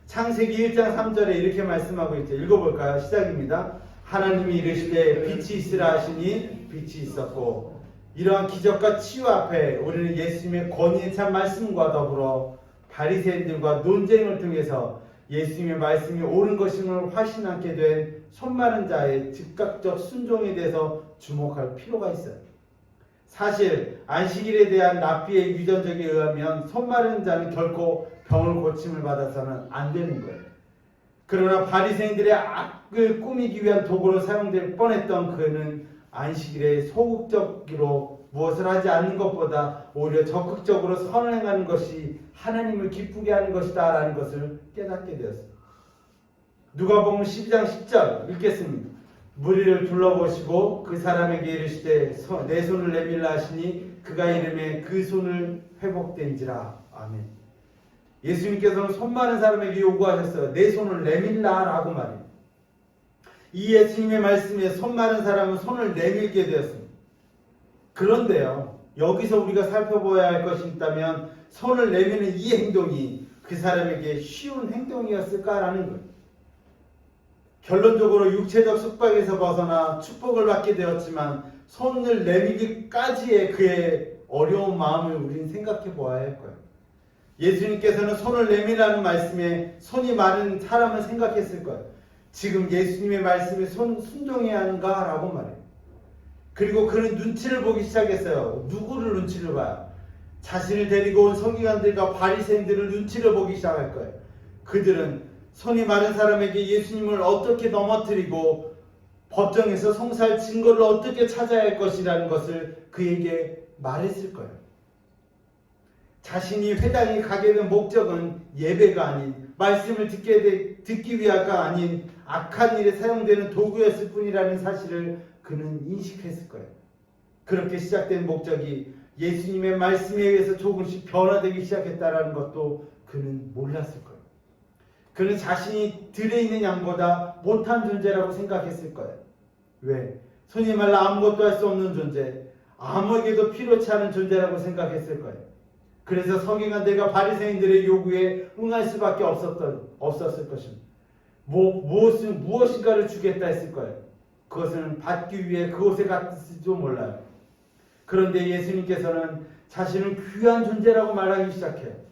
창세기 1장 3절에 이렇게 말씀하고 있죠. 읽어볼까요? 시작입니다. 하나님이 이르시되 빛이 있으라 하시니 빛이 있었고. 이러한 기적과 치유 앞에 우리는 예수님의 권위에 찬 말씀과 더불어 바리새인들과 논쟁을 통해서 예수님의 말씀이 옳은 것임을 확신하게 된 손마른 자의 즉각적 순종에 대해서 주목할 필요가 있어요. 사실 안식일에 대한 랍비의 유전적에 의하면 손마른 자는 결코 병을 고침을 받아서는 안 되는 거예요. 그러나 바리새인들의 악을 꾸미기 위한 도구로 사용될 뻔했던 그는 안식일에 소극적으로 무엇을 하지 않는 것보다 오히려 적극적으로 선을 행하는 것이 하나님을 기쁘게 하는 것이다 라는 것을 깨닫게 되었습니다. 누가복음 12장 10절 읽겠습니다. 무리를 둘러보시고 그 사람에게 이르시되 내 손을 내밀라 하시니 그가 이르매 그 손을 회복된지라. 아멘. 예수님께서는 손 마른 사람에게 요구하셨어요. 내 손을 내밀라 라고 말해요. 이 예수님의 말씀에 손 마른 사람은 손을 내밀게 되었습니다. 그런데요, 여기서 우리가 살펴봐야 할 것이 있다면 손을 내미는 이 행동이 그 사람에게 쉬운 행동이었을까라는 거예요. 결론적으로 육체적 숙박에서 벗어나 축복을 받게 되었지만 손을 내밀기까지의 그의 어려운 마음을 우리는 생각해 보아야 할 거예요. 예수님께서는 손을 내밀라는 말씀에 손이 마른 사람을 생각했을 거예요. 지금 예수님의 말씀에 순종해야 하는가? 라고 말해요. 그리고 그는 눈치를 보기 시작했어요. 누구를 눈치를 봐요? 자신을 데리고 온 서기관들과 바리새인들을 눈치를 보기 시작할 거예요. 그들은 손이 마른 사람에게 예수님을 어떻게 넘어뜨리고 법정에서 송사할 증거를 어떻게 찾아야 할 것이라는 것을 그에게 말했을 거예요. 자신이 회당에 가게 된 목적은 예배가 아닌 말씀을 듣기 위하가 아닌 악한 일에 사용되는 도구였을 뿐이라는 사실을 그는 인식했을 거예요. 그렇게 시작된 목적이 예수님의 말씀에 의해서 조금씩 변화되기 시작했다는 것도 그는 몰랐을 거예요. 그는 자신이 들에 있는 양보다 못한 존재라고 생각했을 거예요. 왜? 손이 말라 아무것도 할 수 없는 존재, 아무에게도 필요치 않은 존재라고 생각했을 거예요. 그래서 서기관들과 바리새인들의 요구에 응할 수밖에 없었을 것입니다. 무엇인가를 주겠다 했을 거예요. 그것은 받기 위해 그곳에 갔을지도 몰라요. 그런데 예수님께서는 자신은 귀한 존재라고 말하기 시작해요.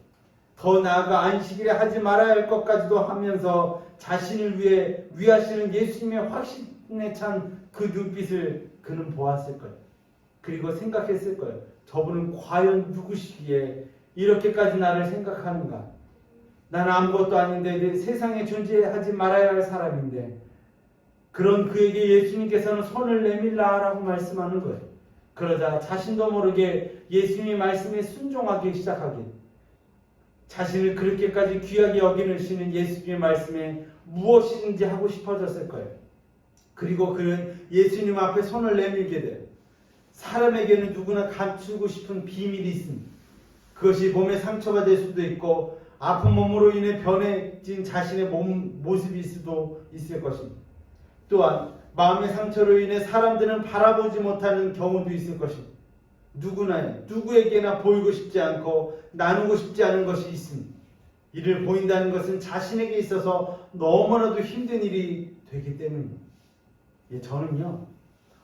더 나아가 안식일에 하지 말아야 할 것까지도 하면서 자신을 위해 위하시는 예수님의 확신에 찬 그 눈빛을 그는 보았을 거예요. 그리고 생각했을 거예요. 저분은 과연 누구시기에 이렇게까지 나를 생각하는가? 나는 아무것도 아닌데 세상에 존재하지 말아야 할 사람인데. 그런 그에게 예수님께서는 손을 내밀라라고 말씀하는 거예요. 그러자 자신도 모르게 예수님의 말씀에 순종하기 시작하기. 자신을 그렇게까지 귀하게 여기시는 예수님의 말씀에 무엇이든지 하고 싶어졌을 거예요. 그리고 그는 예수님 앞에 손을 내밀게 돼요. 사람에게는 누구나 감추고 싶은 비밀이 있습니다. 그것이 몸에 상처가 될 수도 있고 아픈 몸으로 인해 변해진 자신의 모습일 수도 있을 것입니다. 또한 마음의 상처로 인해 사람들은 바라보지 못하는 경우도 있을 것입니다. 누구에게나 보이고 싶지 않고 나누고 싶지 않은 것이 있습니다. 이를 보인다는 것은 자신에게 있어서 너무나도 힘든 일이 되기 때문입니다. 저는요,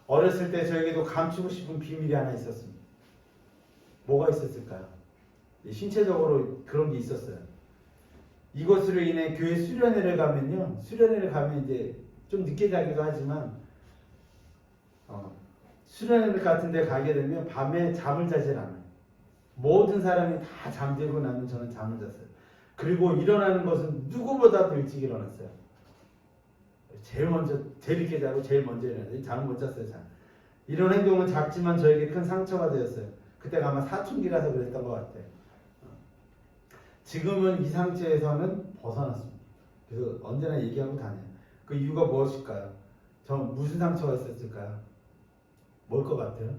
어렸을 때 저에게도 감추고 싶은 비밀이 하나 있었습니다. 뭐가 있었을까요? 신체적으로 그런 게 있었어요. 이것으로 인해 교회 수련회를 가면 이제 좀 늦게 자기도 하지만 수련회 같은 데 가게 되면 밤에 잠을 자질 않아요. 모든 사람이 다 잠들고 나면 저는 잠을 잤어요. 그리고 일어나는 것은 누구보다도 일찍 일어났어요. 제일 늦게 자고 제일 먼저 일어났어요. 잠을 못 잤어요. 이런 행동은 작지만 저에게 큰 상처가 되었어요. 그때가 아마 사춘기라서 그랬던 것 같아요. 지금은 이 상처에서는 벗어났습니다. 그래서 언제나 얘기하고 다녀요. 그 이유가 무엇일까요? 저 무슨 상처가 있었을까요? 뭘 것 같아요?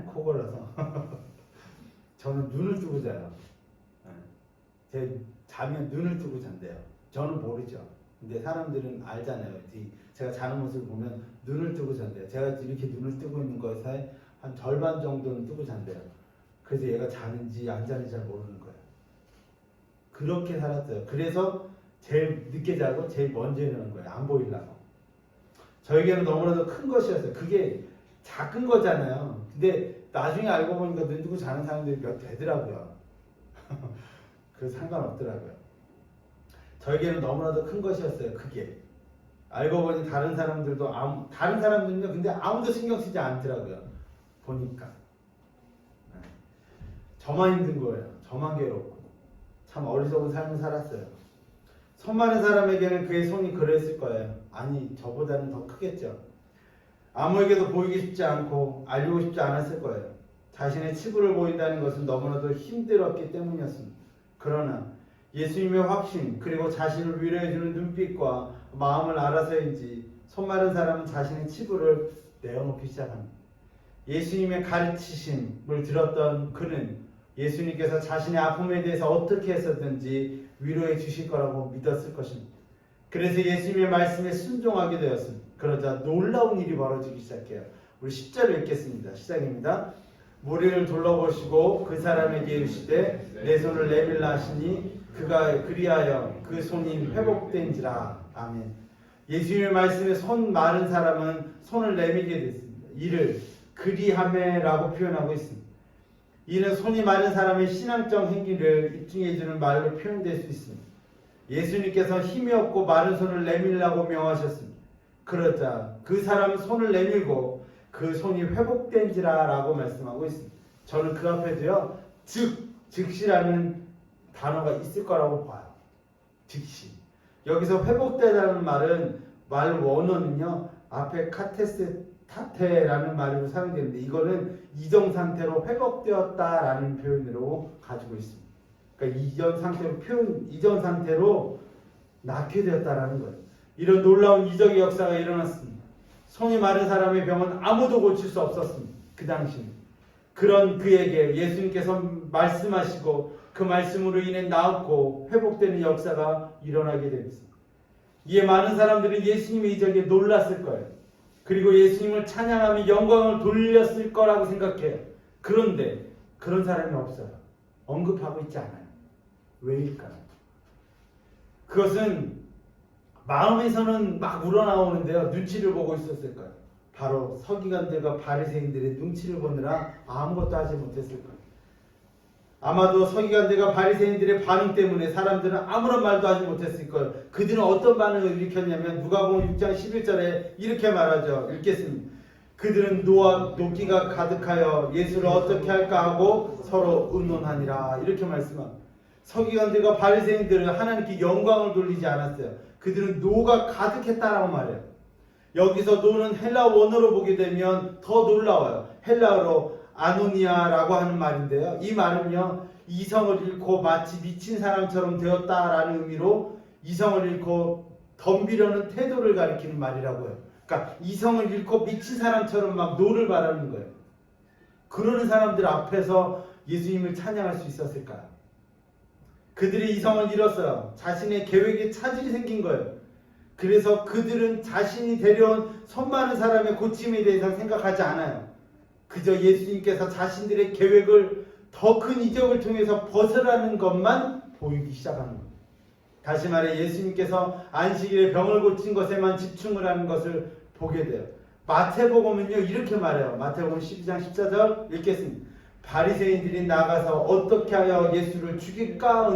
코 골라서. 저는 눈을 뜨고 자요. 제 자면 눈을 뜨고 잔대요. 저는 모르죠. 근데 사람들은 알잖아요. 제가 자는 모습을 보면 눈을 뜨고 잔대요. 제가 이렇게 눈을 뜨고 있는 것에 한 절반 정도는 뜨고 잔대요. 그래서 얘가 자는지 안 자는지 잘 모르는 거예요. 그렇게 살았어요. 그래서 제일 늦게 자고 제일 먼저 일어나는 거예요. 안 보이려고. 저에게는 너무나도 큰 것이었어요. 그게 작은 거잖아요. 근데 나중에 알고 보니까 눈 뜨고 자는 사람들이 몇 되더라고요. 그래서 상관없더라고요. 저에게는 너무나도 큰 것이었어요. 그게. 알고 보니 다른 사람들은요. 근데 아무도 신경 쓰지 않더라고요. 보니까. 저만 힘든 거예요. 저만 괴롭고. 참 어리석은 삶을 살았어요. 손 많은 사람에게는 그의 손이 그랬을 거예요. 아니, 저보다는 더 크겠죠. 아무에게도 보이기 쉽지 않고 알리고 싶지 않았을 거예요. 자신의 치부를 보인다는 것은 너무나도 힘들었기 때문이었습니다. 그러나 예수님의 확신 그리고 자신을 위로해주는 눈빛과 마음을 알아서인지 손 마른 사람은 자신의 치부를 내어놓기 시작합니다. 예수님의 가르치심을 들었던 그는 예수님께서 자신의 아픔에 대해서 어떻게 해서든지 위로해 주실 거라고 믿었을 것입니다. 그래서 예수님의 말씀에 순종하게 되었습니다. 그러자 놀라운 일이 벌어지기 시작해요. 우리 10절을 읽겠습니다. 시작입니다. 무리를 둘러보시고 그 사람에게 이르시되 내 손을 내밀라 하시니 그가 그리하여 그 손이 회복된지라. 아멘. 예수님의 말씀에 손 마른 사람은 손을 내밀게 됐습니다. 이를 그리하매라고 표현하고 있습니다. 이는 손이 마른 사람의 신앙적 행위를 입증해주는 말로 표현될 수 있습니다. 예수님께서 힘이 없고 마른 손을 내밀라고 명하셨습니다. 그러자 그 사람은 손을 내밀고 그 손이 회복된지라 라고 말씀하고 있습니다. 저는 그 앞에도요, 즉시라는 단어가 있을 거라고 봐요. 즉시. 여기서 회복되다는 말은 말 원어는요, 앞에 카테스타테라는 말로 사용되는데 이거는 이전 상태로 회복되었다라는 표현으로 가지고 있습니다. 그러니까 이전 상태로 낫게 되었다라는 거예요. 이런 놀라운 이적의 역사가 일어났습니다. 손이 마른 사람의 병은 아무도 고칠 수 없었습니다. 그 당시는. 그런 그에게 예수님께서 말씀하시고 그 말씀으로 인해 나았고 회복되는 역사가 일어나게 됩니다. 이에 많은 사람들은 예수님의 이적에 놀랐을 거예요. 그리고 예수님을 찬양하며 영광을 돌렸을 거라고 생각해요. 그런데 그런 사람이 없어요. 언급하고 있지 않아요. 왜일까요? 그것은 마음에서는 막 우러나오는데요. 눈치를 보고 있었을 거예요. 바로 서기관들과 바리새인들의 눈치를 보느라 아무것도 하지 못했을 거예요. 아마도 서기관들과 바리새인들의 반응 때문에 사람들은 아무런 말도 하지 못했을 거예요. 그들은 어떤 반응을 일으켰냐면 누가복음 6장 11절에 이렇게 말하죠. 읽겠습니다. 그들은 노기가 가득하여 예수를 어떻게 할까 하고 서로 의논하니라. 이렇게 말씀합니다. 서기관들과 바리새인들은 하나님께 영광을 돌리지 않았어요. 그들은 노가 가득했다라고 말해요. 여기서 노는 헬라 원어로 보게 되면 더 놀라워요. 헬라어로 아노니아라고 하는 말인데요. 이 말은요, 이성을 잃고 마치 미친 사람처럼 되었다라는 의미로 이성을 잃고 덤비려는 태도를 가리키는 말이라고요. 그러니까 이성을 잃고 미친 사람처럼 막 노를 바라는 거예요. 그러는 사람들 앞에서 예수님을 찬양할 수 있었을까요? 그들이 이성을 잃었어요. 자신의 계획에 차질이 생긴 거예요. 그래서 그들은 자신이 데려온 손 많은 사람의 고침에 대해서 생각하지 않아요. 그저 예수님께서 자신들의 계획을 더 큰 이적을 통해서 벗어나는 것만 보이기 시작하는 거예요. 다시 말해 예수님께서 안식일에 병을 고친 것에만 집중을 하는 것을 보게 돼요. 마태복음은요 이렇게 말해요. 마태복음 12장 14절 읽겠습니다. 바리새인들이 나가서 어떻게 하여 예수를 죽일까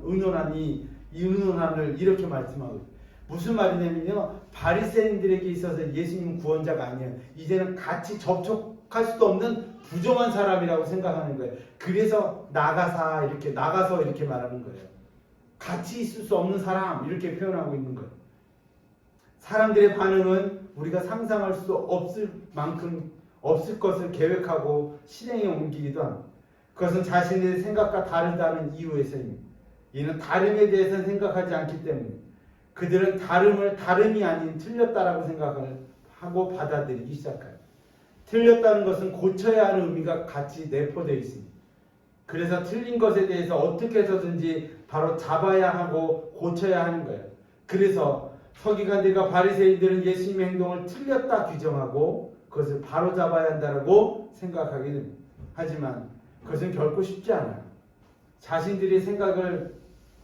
의논하니 이 의논함을 이렇게 말씀하고 있어요. 무슨 말이냐면요, 바리새인들에게 있어서 예수님은 구원자가 아니에요. 이제는 같이 접촉할 수도 없는 부정한 사람이라고 생각하는 거예요. 그래서 나가서 이렇게 말하는 거예요. 같이 있을 수 없는 사람 이렇게 표현하고 있는 거예요. 사람들의 반응은 우리가 상상할 수 없을 만큼 없을 것을 계획하고 실행에 옮기기도 합니다. 그것은 자신의 생각과 다르다는 이유에서입니다. 이는 다름에 대해서는 생각하지 않기 때문입니다. 그들은 다름을 다름이 아닌 틀렸다라고 생각을 하고 받아들이기 시작해요. 틀렸다는 것은 고쳐야 하는 의미가 같이 내포되어 있습니다. 그래서 틀린 것에 대해서 어떻게 해서든지 바로 잡아야 하고 고쳐야 하는 거예요. 그래서 서기관들과 바리새인들은 예수님의 행동을 틀렸다 규정하고 그것을 바로 잡아야 한다고 생각하게 됩니다. 하지만 그것은 결코 쉽지 않아요. 자신들의 생각을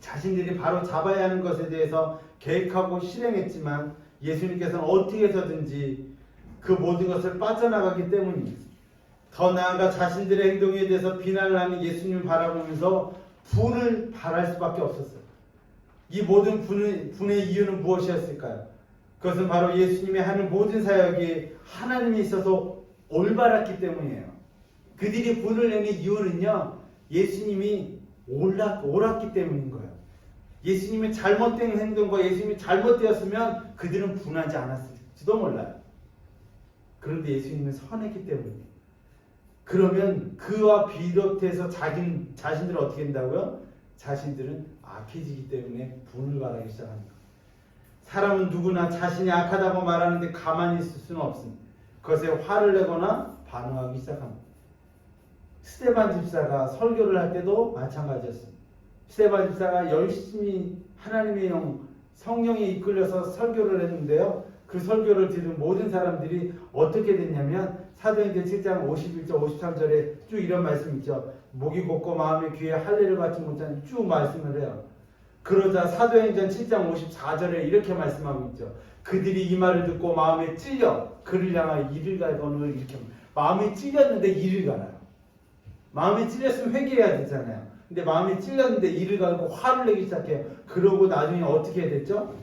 자신들이 바로 잡아야 하는 것에 대해서 계획하고 실행했지만 예수님께서는 어떻게 해서든지 그 모든 것을 빠져나가기 때문입니다. 더 나아가 자신들의 행동에 대해서 비난을 하는 예수님을 바라보면서 분을 발할 수밖에 없었어요. 이 모든 분의 이유는 무엇이었을까요? 그것은 바로 예수님이 하는 모든 사역이 하나님에 있어서 올바랐기 때문이에요. 그들이 분을 내는 이유는요, 예수님이 옳았기 때문인 거예요. 예수님의 잘못된 행동과 예수님이 잘못되었으면 그들은 분하지 않았을지도 몰라요. 그런데 예수님은 선했기 때문이에요. 그러면 그와 비롯해서 자신들은 어떻게 된다고요? 자신들은 악해지기 때문에 분을 발하기 시작합니다. 사람은 누구나 자신이 악하다고 말하는데 가만히 있을 수는 없습니다. 그것에 화를 내거나 반응하기 시작합니다. 스데반 집사가 설교를 할 때도 마찬가지였습니다. 스데반 집사가 열심히 하나님의 성령에 이끌려서 설교를 했는데요. 그 설교를 들은 모든 사람들이 어떻게 됐냐면 사도행전 7장 51절 53절에 쭉 이런 말씀 있죠. 목이 곱고 마음의 귀에 할례를 받지 못하는 쭉 말씀을 해요. 그러자 사도행전 7장 54절에 이렇게 말씀하고 있죠. 그들이 이 말을 듣고 마음에 찔려 그를 향하여 이를 갈거늘 이렇게 마음에 찔렸는데 이를 갈아요. 마음에 찔렸으면 회개해야 되잖아요. 근데 마음에 찔렸는데 이를 갈고 화를 내기 시작해요. 그러고 나중에 어떻게 해야 됐죠?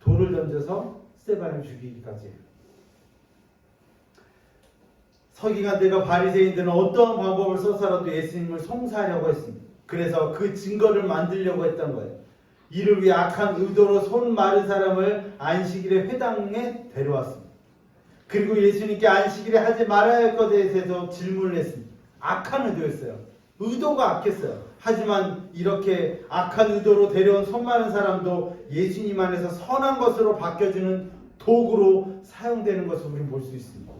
돌을 던져서 스데반을 죽이기까지 해요. 서기관들과 바리새인들은 어떠한 방법을 써서라도 예수님을 송사하려고 했습니다. 그래서 그 증거를 만들려고 했던 거예요. 이를 위해 악한 의도로 손 마른 사람을 안식일에 회당에 데려왔습니다. 그리고 예수님께 안식일에 하지 말아야 할 것에 대해서 질문을 했습니다. 악한 의도였어요. 의도가 악했어요. 하지만 이렇게 악한 의도로 데려온 손 마른 사람도 예수님 안에서 선한 것으로 바뀌어주는 도구로 사용되는 것을 우리는 볼 수 있습니다.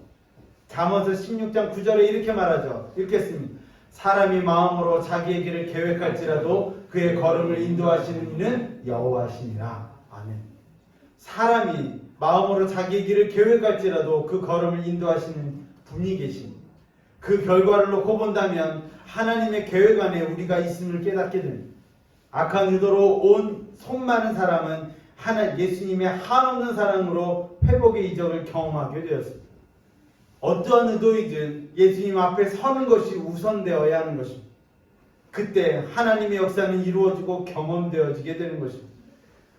잠언서 16장 9절에 이렇게 말하죠. 읽겠습니다. 사람이 마음으로 자기의 길을 계획할지라도 그의 걸음을 인도하시는 이는 여호와시니라. 아멘. 사람이 마음으로 자기의 길을 계획할지라도 그 걸음을 인도하시는 분이 계십니다. 그 결과를 놓고 본다면 하나님의 계획 안에 우리가 있음을 깨닫게 됩니다. 악한 의도로 온 손 많은 사람은 예수님의 한없는 사랑으로 회복의 이적을 경험하게 되었습니다. 어떠한 의도이든 예수님 앞에 서는 것이 우선되어야 하는 것입니다. 그때 하나님의 역사는 이루어지고 경험되어지게 되는 것입니다.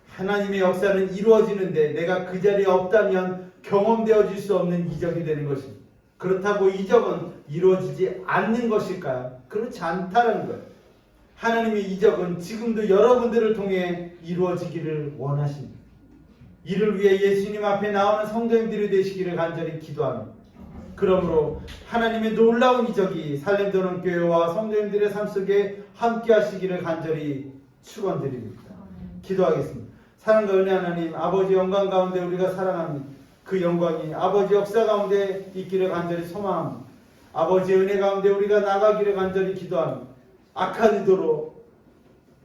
하나님의 역사는 이루어지는데 내가 그 자리에 없다면 경험되어질 수 없는 이적이 되는 것입니다. 그렇다고 이적은 이루어지지 않는 것일까요? 그렇지 않다는 거예요. 하나님의 이적은 지금도 여러분들을 통해 이루어지기를 원하십니다. 이를 위해 예수님 앞에 나오는 성도님들이 되시기를 간절히 기도합니다. 그러므로 하나님의 놀라운 이적이 살렘도론교회와 성도님들의 삶 속에 함께 하시기를 간절히 축원드립니다. 기도하겠습니다. 사랑과 은혜 하나님, 아버지 영광 가운데 우리가 사랑합니다. 그 영광이 아버지 역사 가운데 있기를 간절히 소망합니다. 아버지 은혜 가운데 우리가 나가기를 간절히 기도합니다. 악한 의도로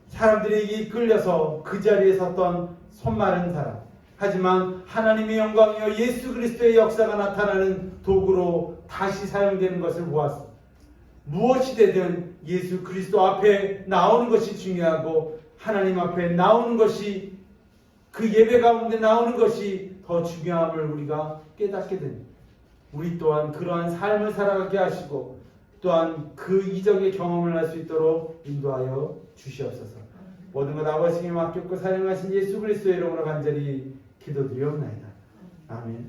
사람들에게 이끌려서 그 자리에 섰던 손 마른 사람, 하지만 하나님의 영광이요 예수 그리스도의 역사가 나타나는 도구로 다시 사용되는 것을 보았습니다. 무엇이 되든 예수 그리스도 앞에 나오는 것이 중요하고 하나님 앞에 나오는 것이, 그 예배 가운데 나오는 것이 더 중요함을 우리가 깨닫게 됩니다. 우리 또한 그러한 삶을 살아가게 하시고 또한 그 이적의 경험을 할 수 있도록 인도하여 주시옵소서. 모든 것 아버지께 맡겼고 사랑하신 예수 그리스도의 이름으로 간절히 기도드리옵나이다. 아멘.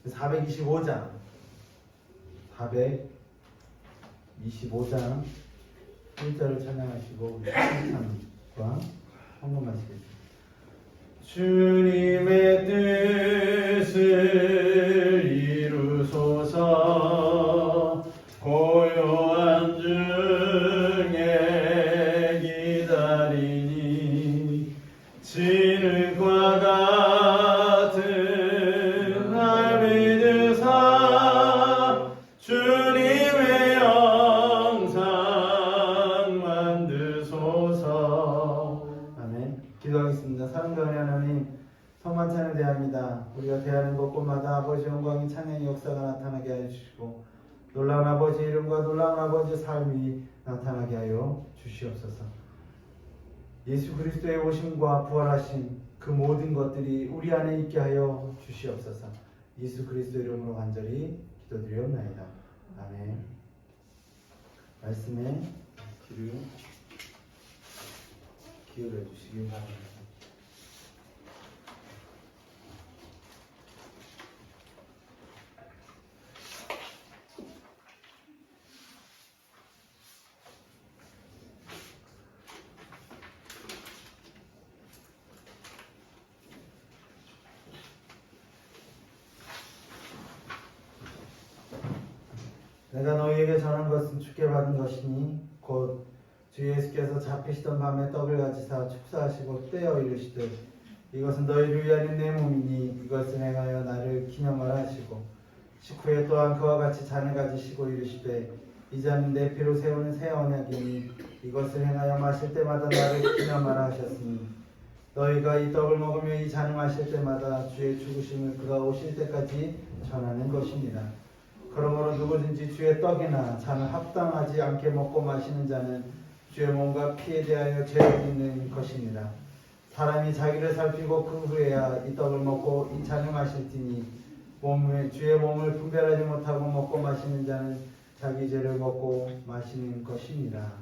425장 1절을 찬양하시고 우리 찬양과 헌금하시겠습니다. 주님의 뜻을 이루소서. 고요한 중에 기다리니 진흙과 같은 날 믿으사 주님의 영상 만드소서. 아멘. 기도하겠습니다. 사랑과 은혜 하나님, 성만 찬양대합니다. 우리가 대하는 곳곳마다 아버지 영광이 찬양의 역사가 나타나게 하여 주시고 놀라운 아버지 이름과 놀라운 아버지의 삶이 나타나게 하여 주시옵소서. 예수 그리스도의 오심과 부활하신 그 모든 것들이 우리 안에 있게 하여 주시옵소서. 예수 그리스도 이름으로 간절히 기도드리옵나이다. 아멘. 말씀에 귀를 기울여 주시기 바랍니다. 내가 너희에게 전한 것은 주께 받은 것이니 곧 주 예수께서 잡히시던 밤에 떡을 가지사 축사하시고 떼어 이르시되 이것은 너희를 위하는 내 몸이니 이것을 행하여 나를 기념하라 하시고 식후에 또한 그와 같이 잔을 가지시고 이르시되 이 잔은 내 피로 세우는 새 언약이니 이것을 행하여 마실 때마다 나를 기념하라 하셨으니 너희가 이 떡을 먹으며 이 잔을 마실 때마다 주의 죽으심을 그가 오실 때까지 전하는 것입니다. 그러므로 누구든지 주의 떡이나 잔을 합당하지 않게 먹고 마시는 자는 주의 몸과 피에 대하여 죄를 짓는 것입니다. 사람이 자기를 살피고 그 후에야 이 떡을 먹고 이 잔을 마실지니 주의 몸을 분별하지 못하고 먹고 마시는 자는 자기 죄를 먹고 마시는 것입니다.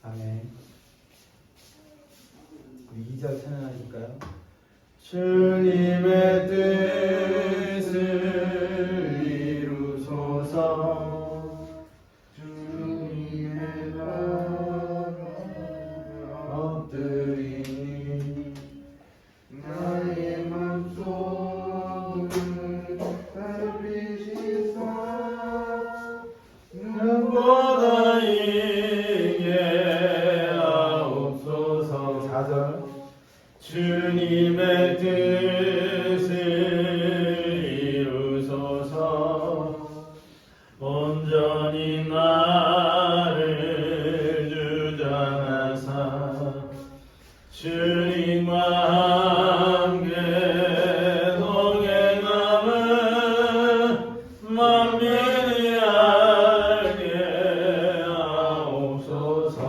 아멘. 우리 2절 찬양하실까요? 주님의 뜻을 이루소서. 주님의 나라 엎드리니 나의 맘속을 살피시사 눈보다 이게 하옵소서. 4절 주님의 뜻을 이루소서. 온전히 나를 주장하사 주님과 함께 동행함을 만민이 알게 하옵소서.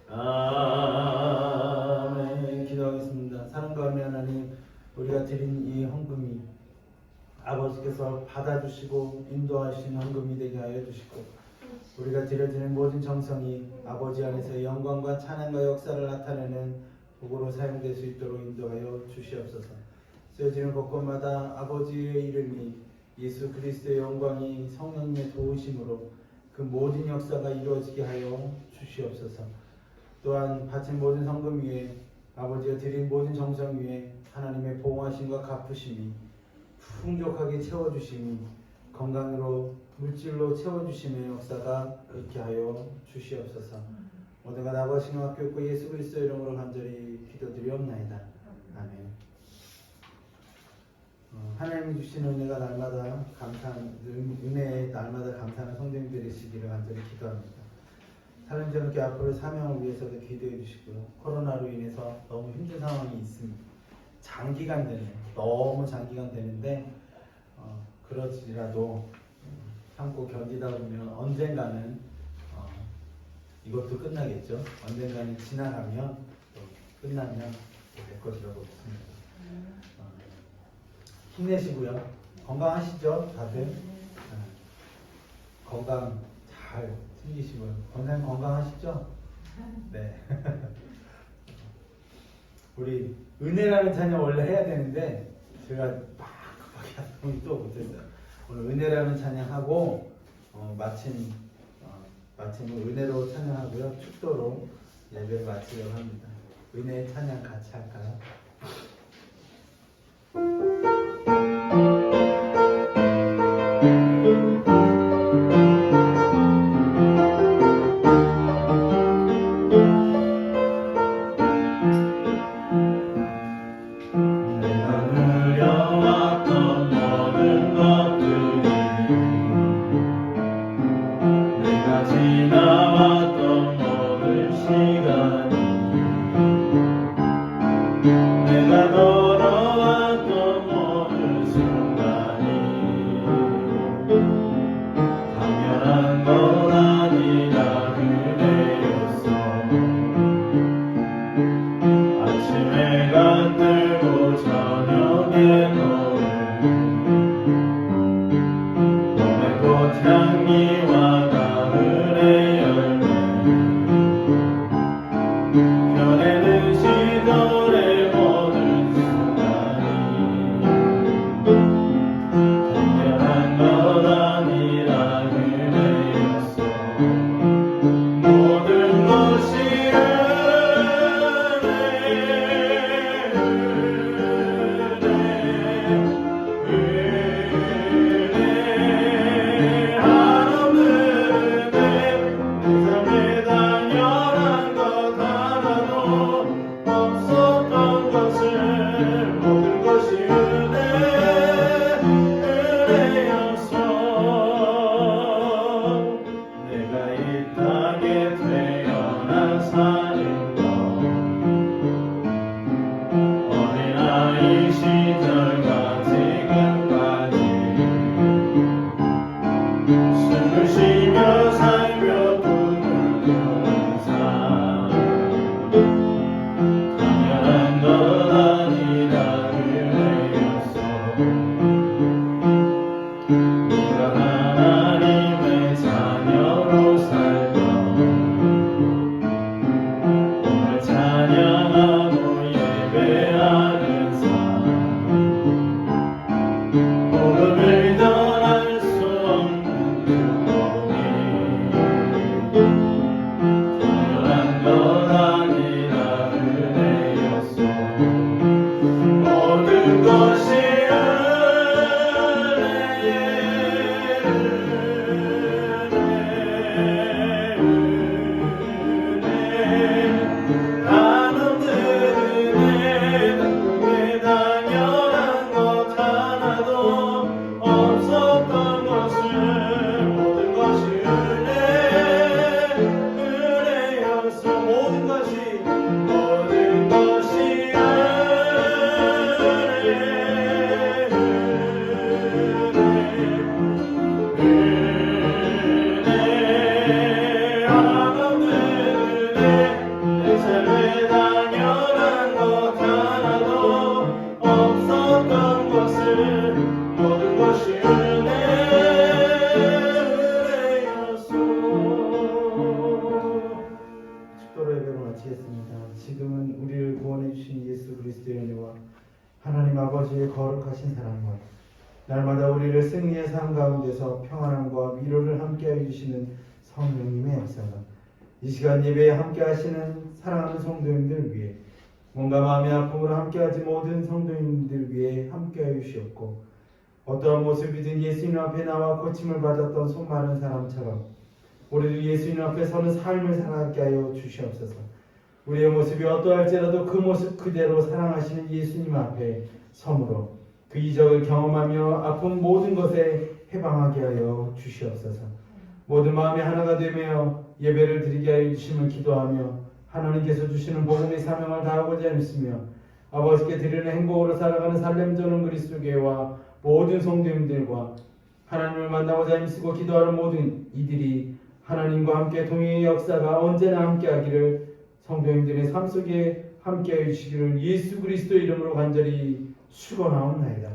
아멘. 기도하겠습니다. 사랑과 은혜 하나님, 우리가 드린 이 헌금이 아버지께서 받아주시고 인도하신 헌금이 되게 하여 주시고 우리가 드려지는 모든 정성이 아버지 안에서 영광과 찬양과 역사를 나타내는 도구로 사용될 수 있도록 인도하여 주시옵소서. 쓰여지는 곳곳마다 아버지의 이름이 예수 그리스도의 영광이 성령님의 도우심으로 그 모든 역사가 이루어지게 하여 주시옵소서. 또한 바친 모든 성금 위에 아버지가 드린 모든 정성 위에 하나님의 보호하심과 갚으심이 풍족하게 채워주심이 건강으로 물질로 채워주심의 역사가 있게 하여 주시옵소서. 모든 것 아버지가 맡겼고 예수 그리스도 이름으로 간절히 기도드리옵나이다. 아멘. 하나님이 주신 은혜가 날마다 은혜에 날마다 감사하는 성도님 되시기를 간절히 기도합니다. 사람들께 앞으로 사명을 위해서도 기도해 주시고요. 코로나로 인해서 너무 힘든 상황이 있습니다. 장기간 되네요. 너무 장기간 되는데 그러지라도 참고 견디다 보면 언젠가는 이것도 끝나겠죠. 언젠가는 지나가면 또 끝나면 될 것이라고 믿습니다. 힘내시고요. 건강하시죠, 다들? 건강 잘 챙기시고요. 건강하시죠? 네. 우리 은혜라는 찬양 원래 해야 되는데 제가 막 급하게 하다 보니 또 못했어요. 오늘 은혜라는 찬양하고 마침 은혜로 찬양하고요. 축도로 예배를 마치려고 합니다. 은혜 찬양 같이 할까요? 지금은 우리를 구원해 주신 예수 그리스도의 은혜와 하나님 아버지의 거룩하신 사랑과 날마다 우리를 승리의 삶 가운데서 평안함과 위로를 함께해 주시는 성령님의 역사가 이 시간 예배에 함께하시는 사랑하는 성도님들 위해 몸과 마음의 아픔으로 함께하지 모든 성도님들 위해 함께해 주시옵고 어떠한 모습이든 예수님 앞에 나와 고침을 받았던 손 많은 사람처럼 우리도 예수님 앞에 서는 삶을 살아가게 하여 주시옵소서. 우리의 모습이 어떠할지라도 그 모습 그대로 사랑하시는 예수님 앞에 섬으로 그 이적을 경험하며 아픈 모든 것에 해방하게 하여 주시옵소서. 모든 마음이 하나가 되며 예배를 드리게 하여 주심을 기도하며 하나님께서 주시는 복음의 사명을 다하고자 했으며 아버지께 드리는 행복으로 살아가는 살렘전은 그리스도 교회와 모든 성도님들과 하나님을 만나고자 힘쓰고 기도하는 모든 이들이 하나님과 함께 동행의 역사가 언제나 함께하기를 성도님들의 삶 속에 함께해 주시기를 예수 그리스도 이름으로 간절히 축원하옵나이다.